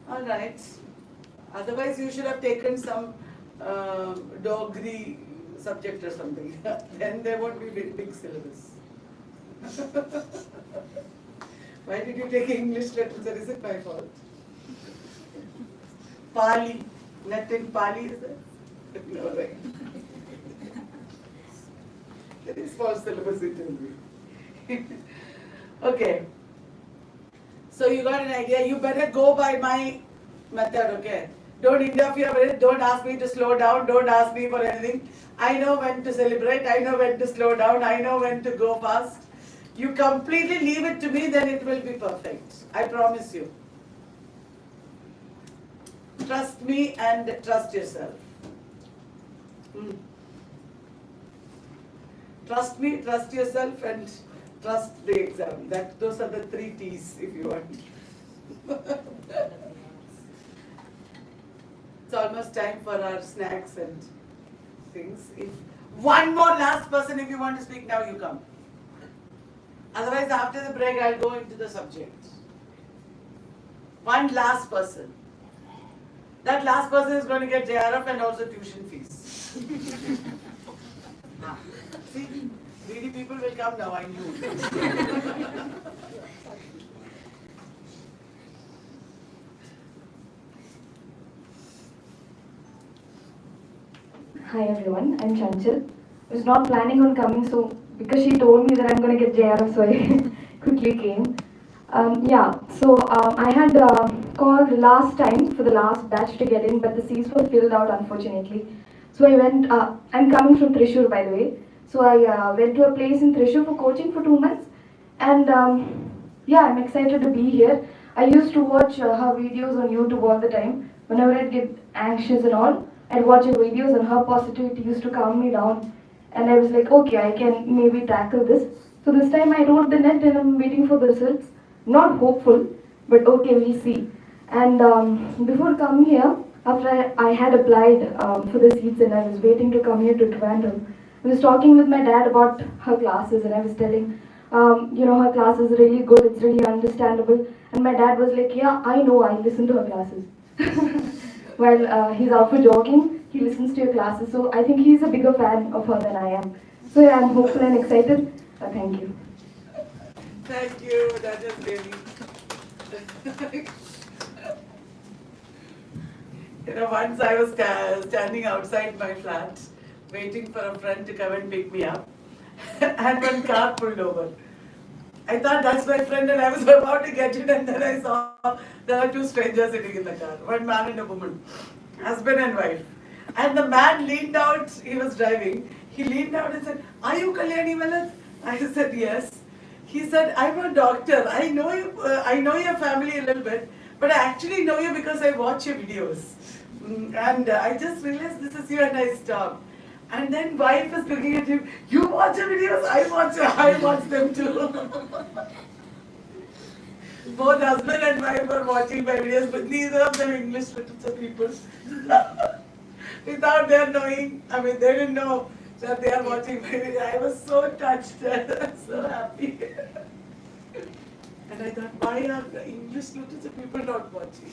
All right. Otherwise, you should have taken some Dogri subject or something. Then there won't be big syllabus. Why did you take English literature? Is it my fault? Pali. Nothing Pali is there? No, right. Very small syllabus it will be. Okay. So you got an idea. You better go by my method, okay? Don't interfere with it. Don't ask me to slow down. Don't ask me for anything. I know when to celebrate. I know when to slow down. I know when to go fast. You completely leave it to me, then it will be perfect. I promise you. Trust me and trust yourself. Trust me, trust yourself, and trust the exam. Those are the 3 T's if you want. It's almost time for our snacks and things. If one more last person, if you want to speak now, you come. Otherwise, after the break, I'll go into the subject. One last person. That last person is going to get JRF and also tuition fees. See, greedy people will come now, I knew. Hi everyone, I'm Chanchal. I was not planning on coming, so because she told me that I'm going to get JRF, so I quickly came. I had called last time for the last batch to get in, but the seats were filled out unfortunately. So I went, I'm coming from Thrissur by the way. So I went to a place in Thrissur for coaching for 2 months. And I'm excited to be here. I used to watch her videos on YouTube all the time. Whenever I'd get anxious and all, I'd watch her videos and her positivity used to calm me down. And I was like, okay, I can maybe tackle this. So this time I wrote the net and I'm waiting for the results. Not hopeful, but okay, we'll see. And before coming here, after I had applied for the seats and I was waiting to come here to Trivandrum, I was talking with my dad about her classes and I was telling, her class is really good, it's really understandable. And my dad was like, yeah, I know, I listen to her classes. While he's out for jogging, he listens to your classes. So I think he's a bigger fan of her than I am. So yeah, I'm hopeful and excited. Thank you. Thank you, that is really. Once I was standing outside my flat, waiting for a friend to come and pick me up, and one car pulled over. I thought that's my friend, and I was about to get in, and then I saw there were 2 strangers sitting in the car, one man and a woman, husband and wife. And the man leaned out, he was driving, he leaned out and said, "Are you Kalyani Vallath?" I said, "Yes." He said, "I'm a doctor. I know you, I know your family a little bit, but I actually know you because I watch your videos." And I just realized this is you, and I stopped. And then wife is looking at him, "You watch your videos, I watch them too." Both husband and wife were watching my videos, but neither of them English literature people. Without their knowing, they didn't know that they are watching my video. I was so touched, so happy. And I thought, why are the English literature people not watching?